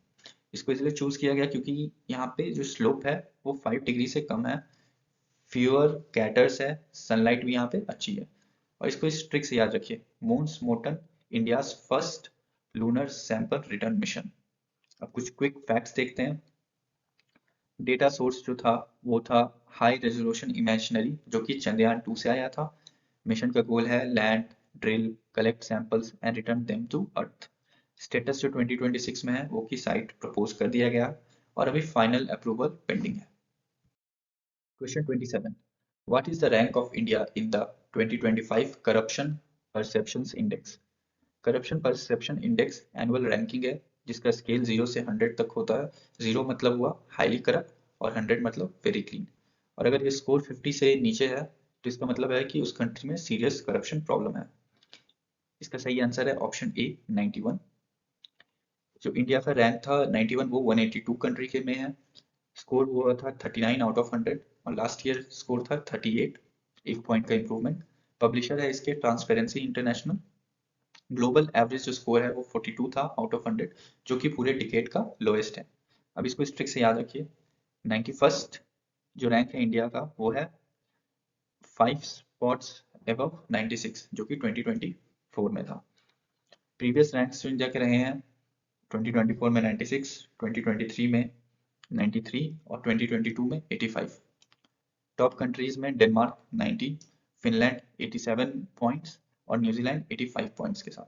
इसको इसलिए चूज किया गया क्योंकि यहाँ पे जो स्लोप है वो 5 डिग्री से कम है, फ्यूअर कैटर्स है, सनलाइट भी यहाँ पे अच्छी है। और इसको इस ट्रिक से याद रखिए, मून्स मोटन India's first lunar sample return mission. अब कुछ क्विक फैक्ट्स देखते हैं। डेटा सोर्स जो था वो था हाई रेजोल्यूशन इमेजिनरी जो कि चंद्रयान 2 से आया था। मिशन का गोल है land, drill, collect samples and return them to earth. Status जो 2026 में है वो की साइट प्रपोज कर दिया गया और अभी फाइनल अप्रूवल पेंडिंग है। Question 27. What is the rank of India in the 2025 Corruption Perceptions Index? Corruption perception index annual ranking है जिसका स्केल 0 से 100 तक होता है। 0 मतलब हुआ हाईली करप्ट और 100 मतलब वेरी क्लीन। और अगर ये स्कोर 50 से नीचे है तो इसका मतलब है कि उस कंट्री में सीरियस करप्शन प्रॉब्लम है। इसका सही आंसर है ऑप्शन ए, 91। जो इंडिया का रैंक था 91 वो 182 कंट्री के में है। स्कोर हुआ था 39 आउट ऑफ 100 और लास्ट ईयर स्कोर था 38, 1 पॉइंट का इंप्रूवमेंट। पब्लिशर है इसके ट्रांसपेरेंसी इंटरनेशनल। ग्लोबल एवरेज जो स्कोर है वो 42 था आउट ऑफ 100 जो कि पूरे डिकेड का लोएस्ट है। अब इसको इस ट्रिक से याद रखिए, 91st जो रैंक है इंडिया का वो है 5 स्पॉट्स अबव 96 जो कि 2024 में था। प्रीवियस रैंक्स जो इंडिया के रहे हैं 2024 में 96, 2023 में 93 और 2022 में 85। टॉप कंट्रीज में डेनमार्क 90, फिनलैंड 87 पॉइंट्स और न्यूजीलैंड 85 पॉइंट्स के साथ।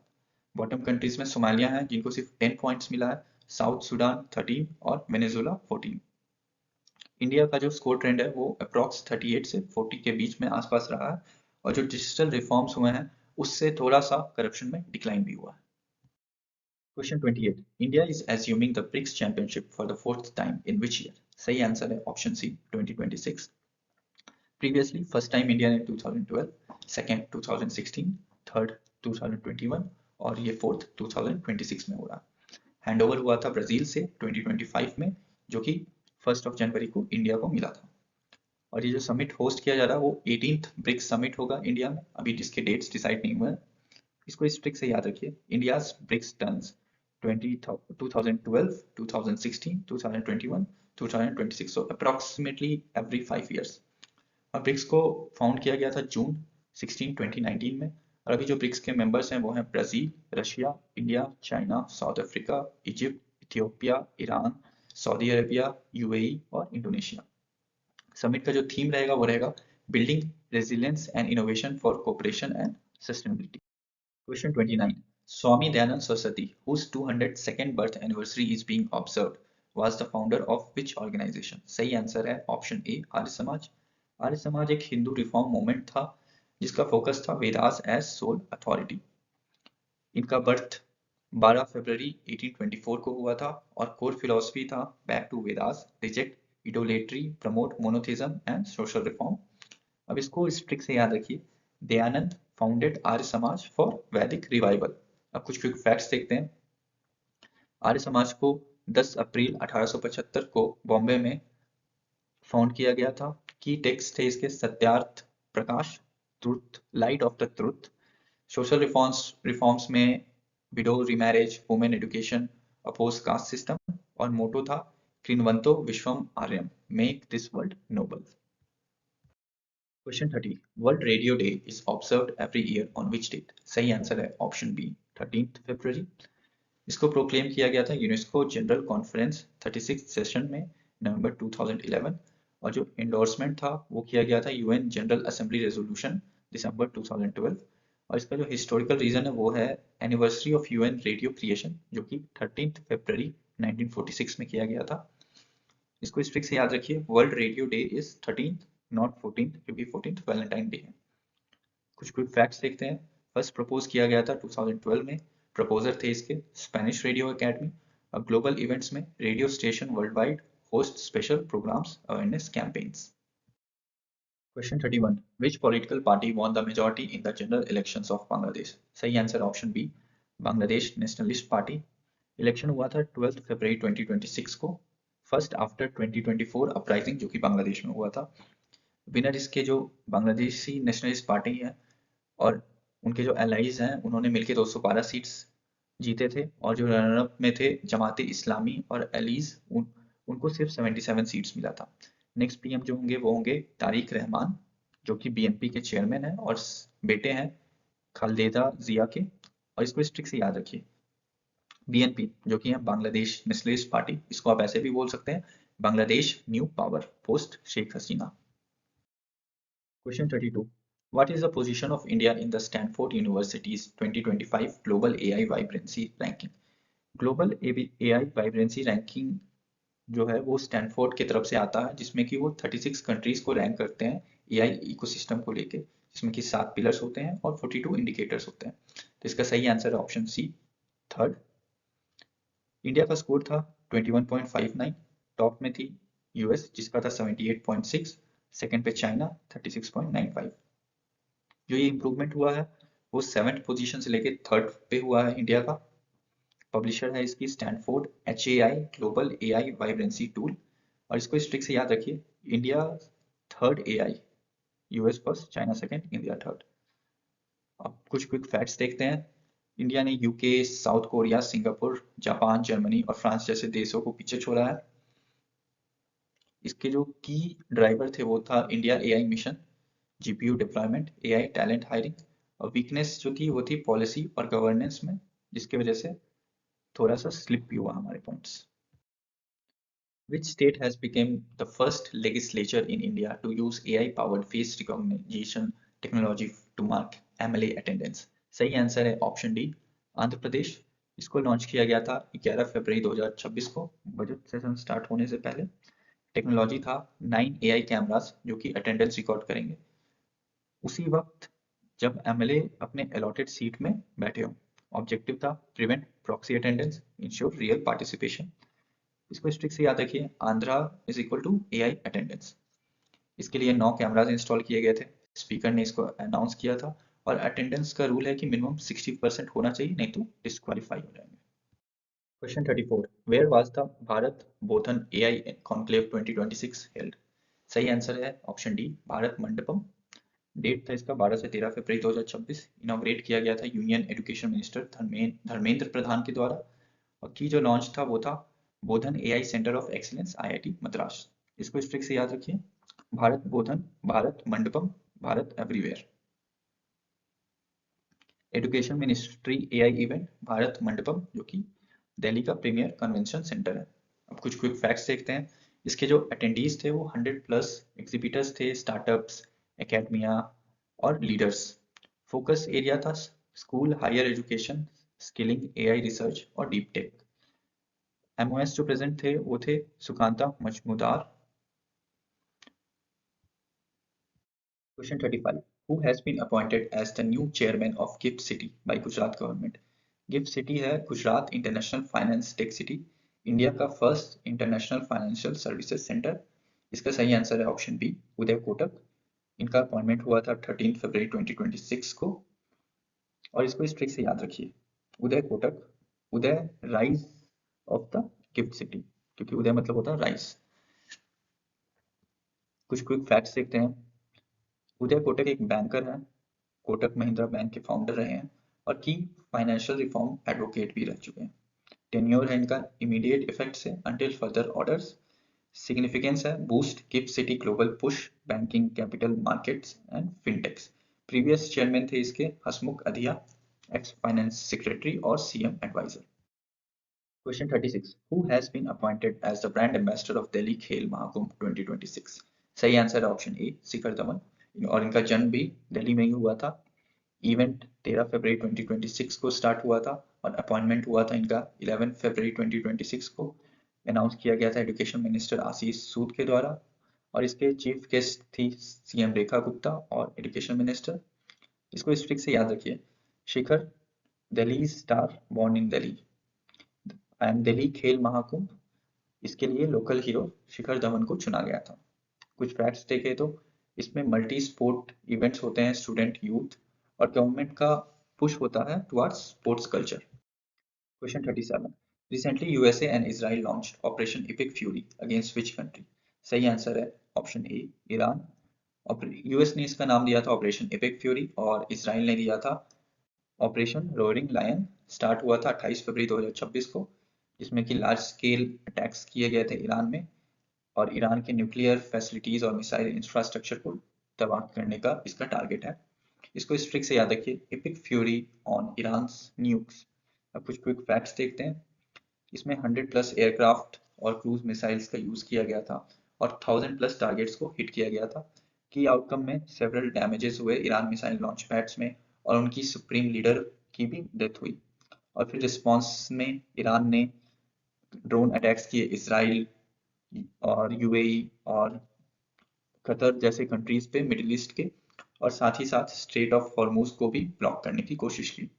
बॉटम कंट्रीज में सोमालिया है जिनको सिर्फ 10 पॉइंट्स मिला है, साउथ सुडान 13 और वेनेजुएला 14। इंडिया का जो स्कोर ट्रेंड है वो अप्रॉक्स 38 से 40 के बीच में आसपास रहा है और जो डिजिटल रिफॉर्म्स हुए हैं उससे थोड़ा सा करप्शन में डिक्लाइन भी हुआ है। Question 28. India is assuming the BRICS championship for the 4th time in which year? सही आंसर है option C, 2026। Previously, first time India ने 2012, second 2016, third 2021 और ये fourth 2026 में हो रहा है। हैंडओवर हुआ था ब्राजील से 2025 में, जो कि 1 जनवरी को इंडिया को मिला था। और ये जो समिट होस्ट किया जा रहा है वो 18th ब्रिक्स समिट होगा इंडिया में। अभी जिसके डेट्स डिसाइड नहीं हुए हैं, इसको इस ट्रिक से याद रखिए। India's BRICS turns 2012, 2016, 2021, 2026, so approximately every 5 years। और ब्रिक्स को फाउंड किया गया था जून 16, 2019 में। और अभी जो ब्रिक्स के मेंबर्स हैं वो हैं Brazil, Russia, India, China, south Africa, Egypt, Ethiopia, Iran, Saudi Arabia, UAE और इंडोनेशिया। समिट का जो थीम रहेगा वो रहेगा building resilience and innovation for cooperation and sustainability. Question 29. Swami Dayanand Saraswati, whose 202nd birth anniversary is being observed, was the founder of which organization? सही answer है option ए आर्य समाज। आर्य समाज एक Hindu reform movement था जिसका फोकस था Vedas as sole authority. इनका birth 12 फरवरी 1824 को हुआ था और कोर फिलॉसफी था back to Vedas, reject idolatry, promote monotheism and social reform. अब इसको इस ट्रिक से याद रखिए। दयानंद फाउंडेड आर्य समाज फॉर वैदिक रिवाइवल। अब कुछ क्विक फैक्ट्स देखते हैं। आर्य समाज को 10 अप्रैल 1875 को बॉम्बे में फाउंड किया गया था। की टेक्स्ट थे इसके Satyarth, Prakash, truth, light of the truth. Social reforms में widow remarriage, women education, oppose caste system और मोटो था कृण्वंतो विश्वम आर्यम, make this world noble. Question 30. World Radio Day is observed every year on which date? सही answer है option B 13th फरवरी। इसको proclaim किया गया था यूनेस्को जनरल कॉन्फ्रेंस 36 सेशन में नवंबर 2011। और जो एंडोर्समेंट था वो किया गया था यूएन जनरल असेंबली रेजोल्यूशन दिसंबर 2012। और इसका जो हिस्टोरिकल रीजन है वो है anniversary of UN radio creation, जो कि 13th फरवरी 1946 में किया गया था। इसको इस ट्रिक से याद रखिए। World radio day is 13th, not 14th, क्योंकि 14th वैलेंटाइन डे है। कुछ क्विक फैक्ट्स देखते हैं। फर्स्ट प्रपोज किया गया था 2012 में। प्रपोजर थे इसके स्पेनिश रेडियो एकेडमी। अब ग्लोबल इवेंट्स में radio station world wide host special programs, awareness campaigns. Question 31. Which political party won the majority in the general elections of Bangladesh? सही answer option B Bangladesh nationalist party. Election हुआ था 12 फरवरी 2026 को, first after 2024 uprising जो कि बांग्लादेश में हुआ था। Winner इसके जो बांग्लादेशी नेशनलिस्ट पार्टी है और उनके जो एलाइज हैं उन्होंने मिलकर 212 सीट्स जीते थे। और जो रनर अप में थे जमाते इस्लामी और एलीज, उनको सिर्फ 77 सीट्स मिला था। नेक्स्ट पीएम जो होंगे वो होंगे तारिक रहमान, जो कि बीएनपी के चेयरमैन हैं और बेटे हैं खालेदा जिया के। और इसको इस ट्रिक से याद रखिए। बीएनपी जो कि है बांग्लादेश नेशनलिस्ट पार्टी, इसको आप ऐसे भी बोल सकते हैं Bangladesh new power post Sheikh Hasina. Question 32. What is the position of India in the Stanford University's 2025 Global AI Vibrancy Ranking? Global AI vibrancy ranking जो है वो स्टैनफोर्ड की तरफ से आता है, जिसमें कि वो 36 कंट्रीज को रैंक करते हैं AI इकोसिस्टम को लेके, जिसमें कि 7 पिलर्स होते हैं और 42 इंडिकेटर्स होते हैं। तो इसका सही आंसर है ऑप्शन सी थर्ड। इंडिया का स्कोर था 21.59। टॉप में थी यूएस जिसका था 78.6, सेकंड पे चाइना 36.95। जो ये इंप्रूवमेंट हुआ है वो 7th पोजीशन से लेके 3rd पे हुआ है इंडिया का। पब्लिशर है इसकी Stanford HAI global AI vibrancy tool. और इसको इस ट्रिक से याद रखिए। India 3rd AI, US first, China second, India third. अब कुछ क्विक फैक्ट्स देखते हैं। इंडिया ने UK, south Korea, Singapore, Japan, Germany और फ्रांस जैसे देशों को पीछे छोड़ा है। इसके जो की ड्राइवर थे वो था India AI mission, GPU deployment, AI talent hiring. और वीकनेस जो थी वो थी पॉलिसी और गवर्नेंस में, जिसकी वजह से थोड़ा सा स्लिप भी हुआ हमारे points. Which state has become the first legislature in India to use AI-powered face recognition technology to mark MLA attendance? सही आंसर है ऑप्शन डी आंध्र प्रदेश। इसको लॉन्च किया गया था 11 फरवरी 2026 को, बजट सेशन स्टार्ट होने से पहले। टेक्नोलॉजी था 9 AI कैमरास जो कि अटेंडेंस रिकॉर्ड करेंगे उसी वक्त जब MLA अपने अलॉटेड सीट में बैठे हों। ऑब्जेक्टिव था prevent proxy attendance, ensure real participation. इसको इस ट्रिक से याद रखिए। Andhra is equal to AI attendance. इसके लिए 9 कैमराज इंस्टॉल किए गए थे। स्पीकर ने इसको अनाउंस किया था और अटेंडेंस का रूल है कि मिनिमम 60% होना चाहिए, नहीं तो डिस्क्वालीफाई हो जाएंगे। Question 34, where was the Bharat Bodhan AI conclave 2026 held? सही आंसर है option D, Bharat Mandapam. Date था इसका 12 से 13 फरवरी 2026। इनॉग्रेट किया गया था union education minister Dharmendra Pradhan के द्वारा, और की जो लॉन्च था वो था Bodhan AI centre of excellence IIT Madras. इसको इस ट्रिक से याद रखिए, Bharat Bodhan, Bharat Mandapam, Bharat everywhere. Education ministry AI event Bharat Mandapam, जो कि दिल्ली का प्रीमियर कन्वेंशन सेंटर है। अब कुछ क्विक फैक्ट्स देखते हैं। इसके जो अटेंडीज थे वो 100 प्लस एग्जीबिटर्स थे, स्टार्टअप्स, एकेडमिया और लीडर्स। फोकस एरिया था school, higher education, skilling, AI research और डीप टेक। एमओएस जो प्रेजेंट थे वो थे Sukanta Majumdar. Question 35. Who has been appointed as the new chairman of GIFT City by Gujarat government? GIFT City है Gujarat international finance tech city, India का first international financial services centre. इसका सही answer है option B, Uday Kotak. इनका appointment हुआ था 13 फरवरी 2026 को, और इसको इस ट्रिक से याद रखिए, Uday Kotak, Uday rise of the gift city, क्योंकि उदय मतलब होता है राइज। कुछ क्विक फैक्ट्स देखते हैं। उदय कोटक एक बैंकर है, कोटक महिंद्रा बैंक के फाउंडर रहे हैं और की फाइनेंशियल रिफॉर्म एडवोकेट भी रह चुके हैं। टेन्योर है इनका इमीडिएट इफेक्ट से अंटिल फर्दर ऑर्डर्स। सिग्निफिकेंस है boost gift city global push banking capital markets and fintechs. Previous chairman थे इसके Hasmukh Adhia, ex finance secretary और CM adviser. Question 36, who has been appointed as the brand ambassador of Delhi Khel Mahakumbh 2026? सही answer है option ए, शिखर धवन, और इनका जन्म भी दिल्ली में ही हुआ था। इवेंट 13 फरवरी 2026 को स्टार्ट हुआ था और अपॉइंटमेंट हुआ था इनका 11 फरवरी 2026 को। अनाउंस किया गया था एजुकेशन मिनिस्टर आशीष सूद के द्वारा, और इसके चीफ गेस्ट थी सीएम रेखा गुप्ता और एजुकेशन मिनिस्टर। इसको इस ट्रिक से याद रखिए, Shikhar Delhi star born in Delhi and Delhi Khel Mahakumbh, इसके लिए लोकल हीरो शिखर धवन को चुना गया था। कुछ फैक्ट्स देखें तो इसमें मल्टी स्पोर्ट इवेंट्स होते हैं, स्टूडेंट यूथ, और गवर्नमेंट का पुश होता है towards sports culture. Question 37, recently USA and Israel launched operation epic fury against which country? सही आंसर है ऑप्शन ए, ईरान। यूएस ने इसका नाम दिया था ऑपरेशन एपिक फ्यूरी और इजराइल ने दिया था ऑपरेशन रोअरिंग लायन। स्टार्ट हुआ था 28 फरवरी 2026 को, जिसमें कि लार्ज स्केल अटैक्स किए गए थे ईरान में, और ईरान के न्यूक्लियर फैसिलिटीज और मिसाइल इंफ्रास्ट्रक्चर को तबाह करने का इसका टारगेट है। इसको इस ट्रिक से याद रखिए, epic fury on Iran nukes. अब कुछ क्विक फैक्ट्स देखते हैं। इसमें 100 प्लस एयरक्राफ्ट और क्रूज मिसाइल्स का यूज किया गया था और 1000 प्लस टारगेट्स को हिट किया गया था। की आउटकम में सेवरल डैमेजेस हुए ईरान मिसाइल लॉन्च पैड्स में, और उनकी सुप्रीम लीडर की भी डेथ हुई। और फिर रिस्पॉन्स में ईरान ने ड्रोन अटैक्स किए इसराइल और यूएई और कतर जैसे कंट्रीज पे मिडिल ईस्ट के, और साथ ही साथ स्ट्रेट ऑफ हॉर्मूज को भी ब्लॉक करने की कोशिश की।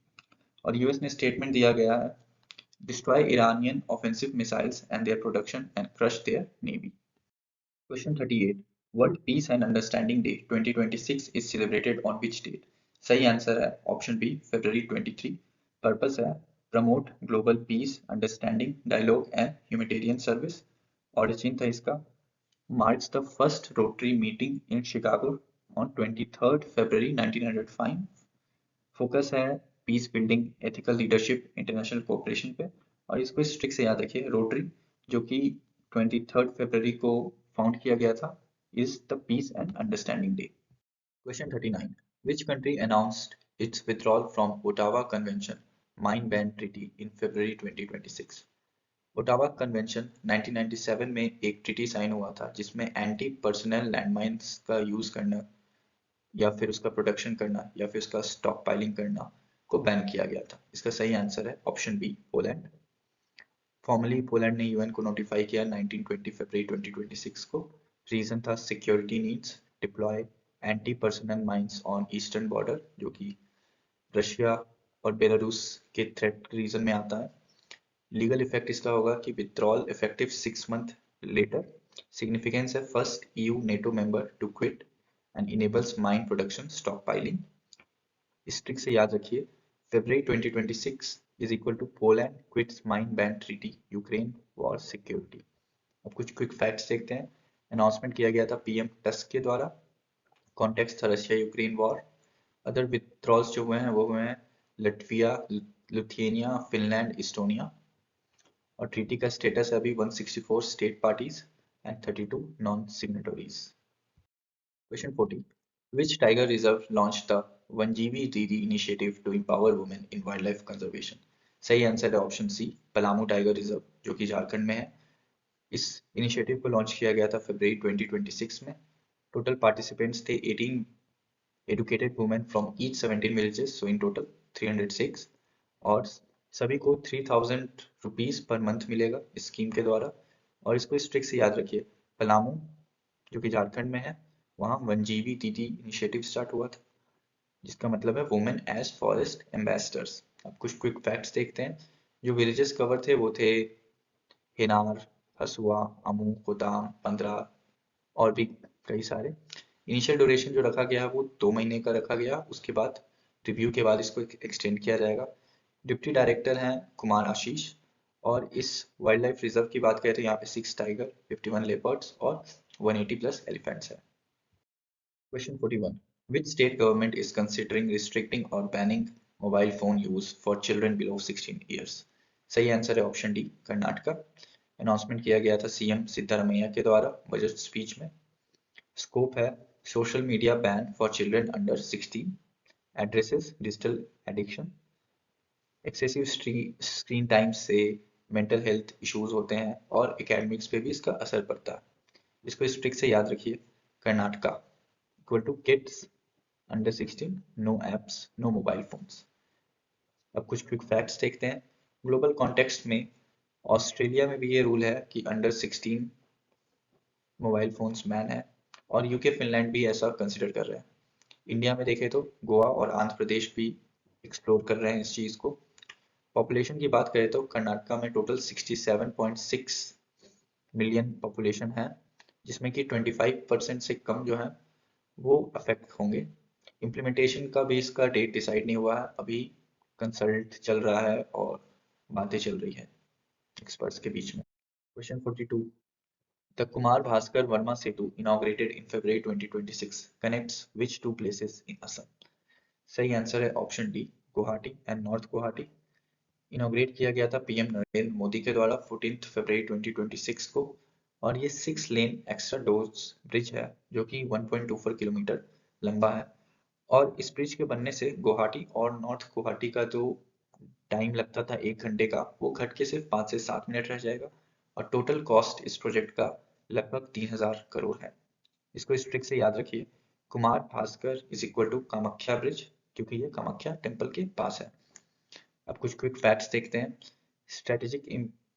और यूएस ने स्टेटमेंट दिया गया है, destroy Iranian offensive missiles and their production and crush their navy. Question 38, world peace and understanding day 2026 is celebrated on which date? सही आंसर है ऑप्शन बी, फरवरी 23। पर्पस है promote global peace, understanding, dialogue and humanitarian service. Origin था इसका, marks the first Rotary meeting in Chicago on 23rd February 1905। Focus है peace building, ethical leadership, international cooperation पे, और इसको इस ट्रिक से याद रखिए, रोटरी जो कि 23rd फरवरी को फाउंड किया गया था, is the peace and understanding day. Question 39, which country announced its withdrawal from Ottawa Convention mine ban treaty in February 2026? Ottawa convention 1997 में एक ट्रीटी साइन हुआ था जिसमें एंटी पर्सनल लैंडमाइंस का यूज करना या फिर उसका प्रोडक्शन करना या फिर उसका स्टॉक पाइलिंग करना को बैन किया गया था। इसका सही आंसर है option B, Poland. Formally Poland ने यूएन को नोटिफाई किया 1920 फरवरी 2026 को। रीजन था security needs, deploy anti personnel mines on eastern border, जो कि रशिया और बेलारूस के थ्रेट रीजन में आता है। लीगल इफेक्ट इसका होगा कि withdrawal effective 6 month later. Significance है first EU NATO member to quit and enables mine production stockpiling. इस ट्रिक से याद रखिए February 2026 is equal to Poland quits mine ban treaty Ukraine war security. अब कुछ क्विक फैक्ट्स देखते हैं। Announcement किया गया था PM टस्क के द्वारा। कॉन्टेक्स्ट था रशिया यूक्रेन वॉर। अदर विथड्रॉल्स जो हुए हैं वो हुए हैं लटविया, लिथुआनिया, फिनलैंड, इस्टोनिया। और ट्रीटी का स्टेटस है अभी 164 state parties and 32 non signatories. Question 14, which tiger reserve launched the 1GBDD initiative to empower women in wildlife conservation? सही आंसर है option C, Palamu tiger reserve, जो कि झारखंड में है। इस इनिशिएटिव को लॉन्च किया गया था फरवरी 2026 में। टोटल पार्टिसिपेंट्स थे 18 educated women from each 17 villages, so in total 306। और सभी को 3000 रुपीज पर मंथ मिलेगा इस स्कीम के द्वारा। और इसको इस ट्रिक से याद रखिए, पलामू जो कि झारखंड में है, वहाँ 1GBDD इनिशिएटिव स्टार्ट हुआ था, जिसका मतलब है वुमेन एज फॉरेस्ट एम्बेसडर्स। अब कुछ क्विक फैक्ट्स देखते हैं। जो विलेजेस कवर थे वो थे हेनार, हसुआ, अमू, कोताम, पंद्रा और भी कई सारे। इनिशियल ड्यूरेशन जो रखा गया है वो 2 महीने का रखा गया, उसके बाद रिव्यू के बाद इसको एक्सटेंड किया जाएगा। डिप्टी डायरेक्टर हैं कुमार आशीष। और इस वाइल्ड लाइफ रिजर्व की बात करें तो यहाँ पे 6 टाइगर, 51 लेपर्ड्स और 180 प्लस एलिफेंट्स है। Question 41. Which state government is considering restricting or banning mobile phone use for children below 16 years? सही आंसर है ऑप्शन डी, कर्नाटका। अनाउंसमेंट किया गया था सीएम सिद्धारमैया के द्वारा बजट स्पीच में। स्कोप है social media ban for children under 16, addresses digital addiction. Excessive screen time से मेंटल हेल्थ इश्यूज होते हैं और एकेडमिक्स पे भी इसका असर पड़ता है। इसको इस ट्रिक से याद रखिए, Karnataka equal to kids under 16 no apps no mobile phones. अब कुछ क्विक फैक्ट्स देखते हैं। ग्लोबल कॉन्टेक्स्ट में ऑस्ट्रेलिया में भी ये रूल है कि अंडर 16 मोबाइल फोन्स बैन है, और यूके फिनलैंड भी ऐसा कंसिडर कर रहे हैं। इंडिया में देखें तो गोवा और आंध्र प्रदेश भी एक्सप्लोर कर रहे हैं इस चीज़ को। पॉपुलेशन की बात करें तो कर्नाटका में टोटल 67.6 मिलियन पॉपुलेशन है, जिसमें कि 25% से कम जो है वो अफेक्ट होंगे। इम्प्लीमेंटेशन का भी इसका डेट डिसाइड नहीं हुआ है, अभी कंसल्ट चल रहा है और बातें चल रही है एक्सपर्ट्स के बीच में। Question 42, the Kumar Bhaskar Verma Setu inaugurated in February 2026 connects which two places in Assam? सही आंसर है option D, Guwahati and north Guwahati. Inaugurate किया गया था पीएम नरेंद्र मोदी के द्वारा 14 फरवरी 2026 को। और ये 6 लेन एक्स्ट्रा डोज ब्रिज है जो कि 1.24 किलोमीटर लंबा है। और इस ब्रिज के बनने से गुवाहाटी और नॉर्थ गुवाहाटी का जो टाइम लगता था 1 घंटे का, वो घट के सिर्फ 5 से 7 मिनट रह जाएगा। और टोटल कॉस्ट इस प्रोजेक्ट का लगभग 3000 करोड़ है। इसको इस ट्रिक से याद रखिए, Kumar Bhaskar is equal to Kamakhya bridge, क्योंकि ये कामाख्या टेम्पल के पास है। अब कुछ क्विक फैक्ट्स देखते हैं। स्ट्रेटेजिक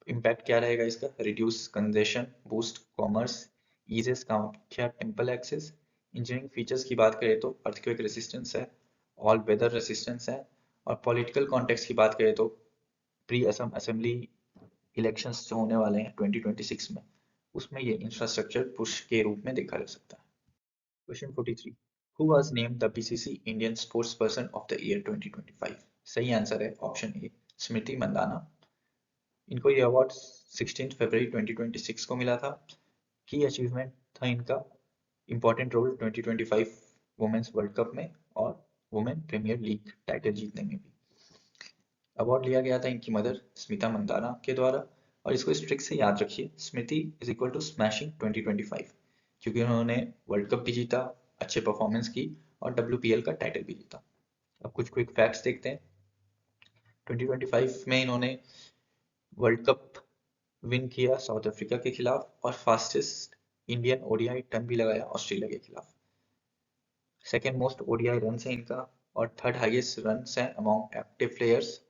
इम्पैक्ट क्या रहेगा इसका, reduce congestion, boost commerce, eases Kamakhya temple access. Engineering features की बात करें तो अर्थक्वेक रेसिस्टेंस है, ऑल वेदर रेसिस्टेंस है। और पॉलिटिकल कॉन्टेक्स्ट की बात करें तो प्री असम असेंबली इलेक्शंस जो होने वाले हैं 2026 में, उसमें ये इंफ्रास्ट्रक्चर पुश के रूप में देखा जा सकता है। Question 43, who was named the BCC Indian sports person of the year 2025? सही आंसर है ऑप्शन ए, स्मृति मंदाना। इनको ये अवार्ड 16 फरवरी 2026 को मिला था। की अचीवमेंट था इनका important role 2025 women's world cup में और वुमेन प्रीमियर लीग टाइटल जीतने में भी। अवार्ड लिया गया था इनकी मदर स्मिता मंदाना के द्वारा। और इसको इस ट्रिक से याद रखिए, स्मृति इज इक्वल टू स्मैशिंग 2025, क्योंकि उन्होंने वर्ल्ड कप भी जीता, अच्छे परफॉर्मेंस की और WPL का टाइटल भी जीता। अब कुछ क्विक फैक्ट्स देखते हैं। 2025 में इन्होंने वर्ल्ड कप विन किया साउथ अफ्रीका के खिलाफ और फास्टेस्ट इंडियन ओडीआई टर्न भी लगाया ऑस्ट्रेलिया के खिलाफ। सेकेंड मोस्ट ओडीआई रन है इनका और थर्ड हाईएस्ट रन है among active players.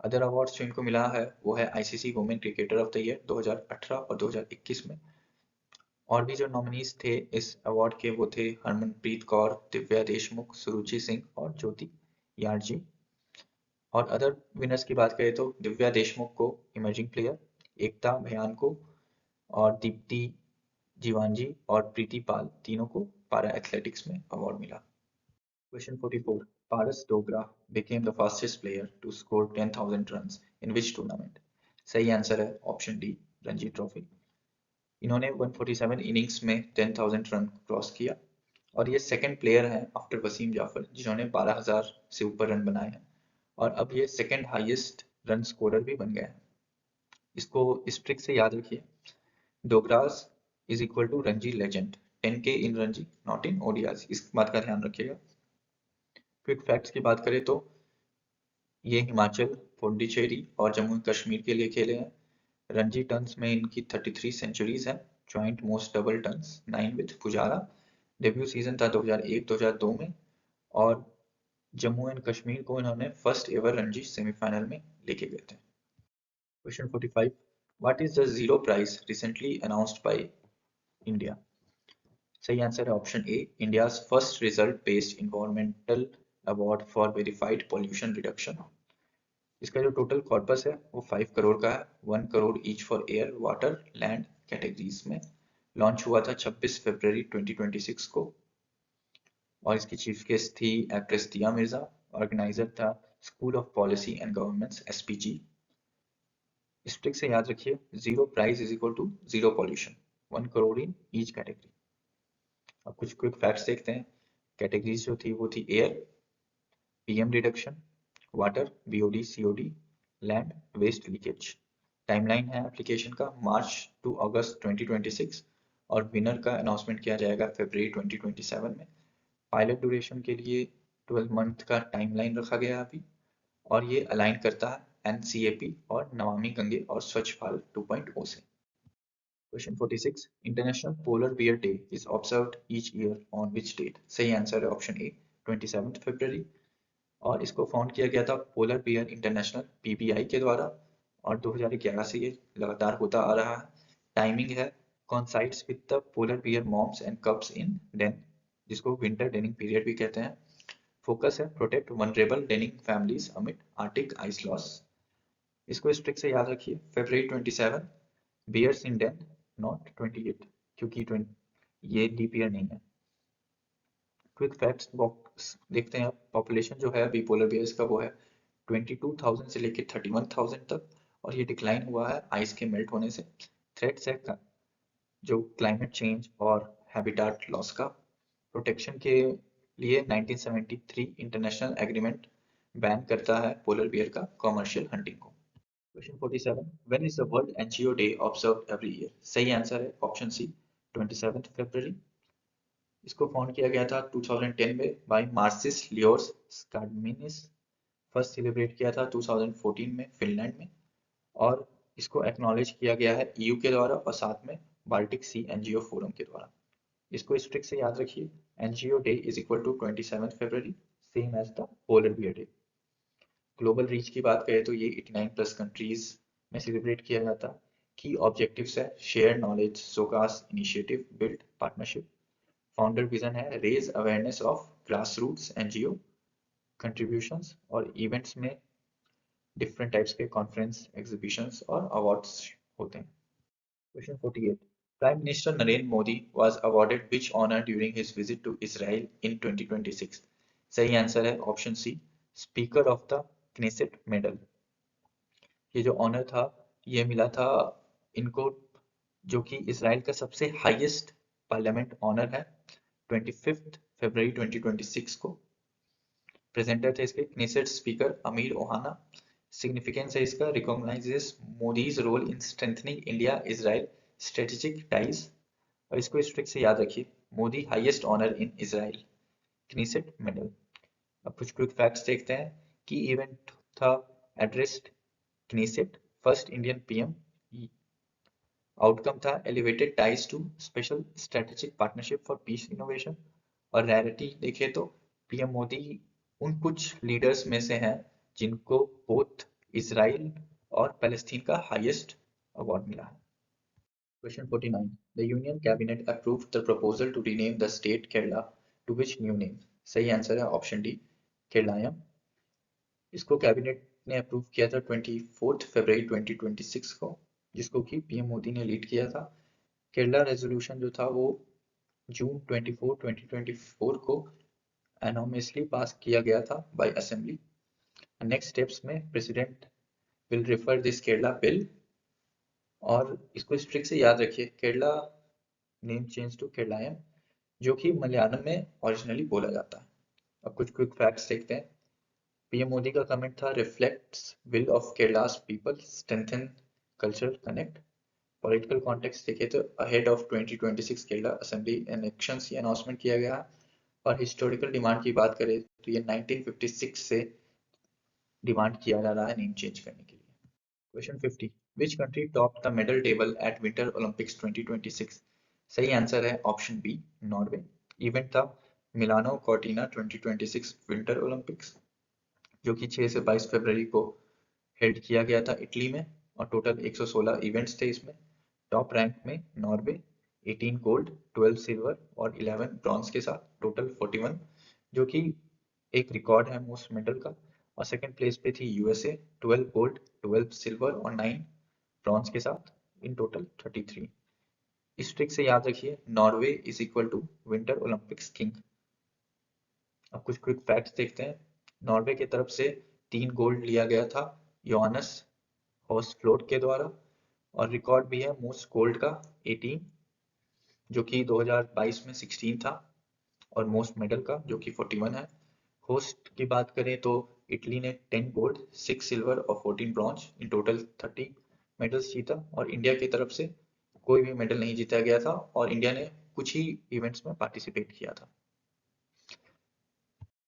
Other awards जो इनको मिला है वो है ICC women cricketer of the year 2018 और 2021 में। और भी जो नॉमिनीज थे इस अवार्ड के वो थे हरमनप्रीत कौर, दिव्या देशमुख, सुरुचि सिंह और ज्योति यार्जी। और अदर विनर्स की बात करें तो दिव्या देशमुख को इमर्जिंग प्लेयर, एकता भयान को और दीप्ति जीवांजी और प्रीति पाल तीनों को पारा एथलेटिक्स में अवार्ड मिला। Question 44, Paras Dogra became the fastest player to score 10,000 runs in which tournament? सही आंसर है ऑप्शन डी, रणजी ट्रॉफी। इन्होंने 147 इनिंग्स में 10,000 रन क्रॉस किया और ये सेकंड प्लेयर हैं आफ्टर वसीम जाफर जिन्होंने 12,000 से ऊपर रन बनाए हैं और अब ये सेकंड हाईएस्ट रन स्कोरर भी बन गए हैं। इसको इस ट्रिक से याद रखिए, Dogras is equal to Ranji legend, 10K in Ranji not in Odias, इस बात का ध्यान रखिएगा। क्विक फैक्ट्स की बात करें तो ये हिमाचल, पुडुचेरी और जम्मू एंड कश्मीर के लिए खेले हैं। रणजी टर्न्स में इनकी 33 सेंचुरीज हैं, joint most double turns 9 with Pujara. Debut season था 2001-2002 में और जम्मू एंड कश्मीर को इन्होंने फर्स्ट एवर रणजी सेमीफाइनल में लेके गए थे। Question 45, what is the zero prize recently announced by India? सही आंसर है option A, India's first result based environmental award for verified pollution reduction. इसका जो टोटल कॉर्पस है वो 5 करोड़ का है, 1 crore each for air, water, land categories में। Launch हुआ था 26 फरवरी 2026 को और इसकी चीफ गेस्ट थी एक्ट्रेस दिया मिर्जा। ऑर्गेनाइजर था school of policy and governments SPG. इस ट्रिक से याद रखिए, zero price is equal to zero pollution, 1 crore in each category. अब कुछ क्विक फैक्ट्स देखते हैं। कैटेगरीज जो थी वो थी air, PM reduction, water, BOD COD, land, waste leakage. Timeline है एप्लीकेशन का मार्च टू अगस्त 2026 और विनर का अनाउंसमेंट किया जाएगा फरवरी 2027 में। पायलट ड्यूरेशन के लिए 12 मंथ का टाइमलाइन रखा गया है अभी और ये अलाइन करता है एनसीएपी और नमामि गंगे और स्वच्छ भारत 2.0 से। Question 46, international polar bear day is observed each year on which date? सही आंसर है ऑप्शन ए, 27 फरवरी। और इसको फाउंड किया गया था पोलर बियर इंटरनेशनल पीबीआई के द्वारा और 2011 से ये लगातार होता आ रहा है। टाइमिंग है coincides with the polar bear moms and cubs in den, जिसको विंटर डेनिंग पीरियड भी कहते हैं। फोकस है protect vulnerable denning families amid arctic ice loss. इसको इस ट्रिक से याद रखिए, फरवरी 27 बियर्स इन डेन नॉट 28, क्योंकि 20 ये लीप ईयर नहीं है। क्विक फैक्ट्स बॉक्स देखते हैं। पॉपुलेशन जो है अभी पोलर बियर्स का वो है 22,000 से लेकर 31,000 तक और ये डिक्लाइन हुआ है आइस के मेल्ट होने से। थ्रेट्स है जो क्लाइमेट चेंज और हैबिटाट लॉस का। प्रोटेक्शन के लिए 1973 इंटरनेशनल एग्रीमेंट बैन करता है पोलर बियर का कमर्शियल हंटिंग को। Question 47, when is the world NGO day observed every year? सही आंसर है ऑप्शन सी, 27 फरवरी। इसको फाउंड किया गया था 2010 में बाय मार्सिस लियोर्स स्कार्डमिनिस। फर्स्ट सेलिब्रेट किया था 2014 में फिनलैंड में और इसको एक्नॉलेज किया गया है ईयू के द्वारा और साथ में बाल्टिक सी एनजीओ फोरम के द्वारा। इसको इस ट्रिक से याद रखिए, NGO day is equal to 27 February, same as the polar bear day. Global reach की बात करें तो ये 89 प्लस कंट्रीज में सेलिब्रेट किया जाता है। की ऑब्जेक्टिव्स है share knowledge, showcase initiative, build partnership. Founder vision है raise awareness of grass roots NGO contributions और इवेंट्स में डिफरेंट टाइप्स के कॉन्फ्रेंस, एग्जीबिशंस और अवार्ड्स होते हैं। Question 48, prime minister Narendra Modi was awarded which honour during his visit to Israel in 2026? सही answer है option C, speaker of the Knesset medal. ये जो ऑनर था ये मिला था इनको, जो कि इसराइल का सबसे हाईएस्ट पार्लियामेंट ऑनर है। 25 फरवरी 2026 को प्रेजेंटर थे इसके क्नेसेट स्पीकर अमीर ओहाना। सिग्निफिकेंस है इसका, recognises Modi's role in strengthening India Israel strategic ties. और इसको इस ट्रिक से याद रखिए, Modi highest honour in Israel, Knesset medal. अब कुछ क्विक फैक्ट्स देखते हैं कि इवेंट था addressed Knesset first Indian PM. Outcome था elevated ties to special strategic partnership for peace innovation. और रैरिटी देखें तो पीएम मोदी उन कुछ लीडर्स में से हैं जिनको बोथ इजराइल और पैलेस्टीन का हाईएस्ट अवार्ड मिला है। Question 49, the union cabinet approved the proposal to rename the state Kerala to which new name? सही आंसर है ऑप्शन डी, केरलायम। इसको कैबिनेट ने अप्रूव किया था 24 फरवरी 2026 को, जिसको कि पीएम मोदी ने लीड किया था। केरला रेजोल्यूशन जो था वो जून 24, 2024 को एनॉर्मसली पास किया गया था बाय असेंबली। नेक्स्ट स्टेप्स में president will refer this Kerala bill, और इसको स्ट्रिक्ट से याद रखिए, केरला नेम चेंज टू केरलायम, जो कि मलयालम में ओरिजिनली बोला जाता है। अब कुछ क्विक फैक्ट्स देखते हैं। पीएम मोदी का कमेंट था, reflects will of Kerala's people strengthen cultural connect. Political context देखे तो ahead of 2026 Kerala assembly elections ये अनाउंसमेंट किया गया। और हिस्टोरिकल डिमांड की बात करें तो ये 1956 से डिमांड किया जा रहा है नेम चेंज करने के लिए। Question 50, which country top the medal table at winter Olympics 2026? सही आंसर है ऑप्शन बी, नॉर्वे। इवेंट था मिलानो कॉर्टिना 2026 विंटर ओलंपिक्स, जो कि 6 से 22 फरवरी को हेल्ड किया गया था इटली में, और टोटल 116 इवेंट्स थे इसमें। टॉप रैंक में नॉर्वे 18 गोल्ड, 12 सिल्वर और 11 ब्रॉन्ज के साथ टोटल 41, जो कि एक रिकॉर्ड है मोस्ट मेडल का। और सेकंड प्लेस पे थी यूएसए 12 गोल्ड, 12 सिल्वर और 9 ब्रॉन्ज के साथ, इन टोटल 33। इस ट्रिक से याद रखिए, Norway is equal to winter Olympics king. अब कुछ क्विक फैक्ट्स देखते हैं। नॉर्वे की तरफ से 3 गोल्ड लिया गया था योहानस हॉसफ्लोट के द्वारा, और रिकॉर्ड भी है मोस्ट गोल्ड का 18, जो कि 2022 में 16 था, और मोस्ट मेडल का जो कि 41 है। होस्ट की बात करें तो इटली ने 10 गोल्ड, 6 सिल्वर और 14 ब्रॉन्ज, इन टोटल 30 मेडल्स जीता। और इंडिया की तरफ से कोई भी मेडल नहीं जीता गया था, और इंडिया ने कुछ ही इवेंट्स में पार्टिसिपेट किया था।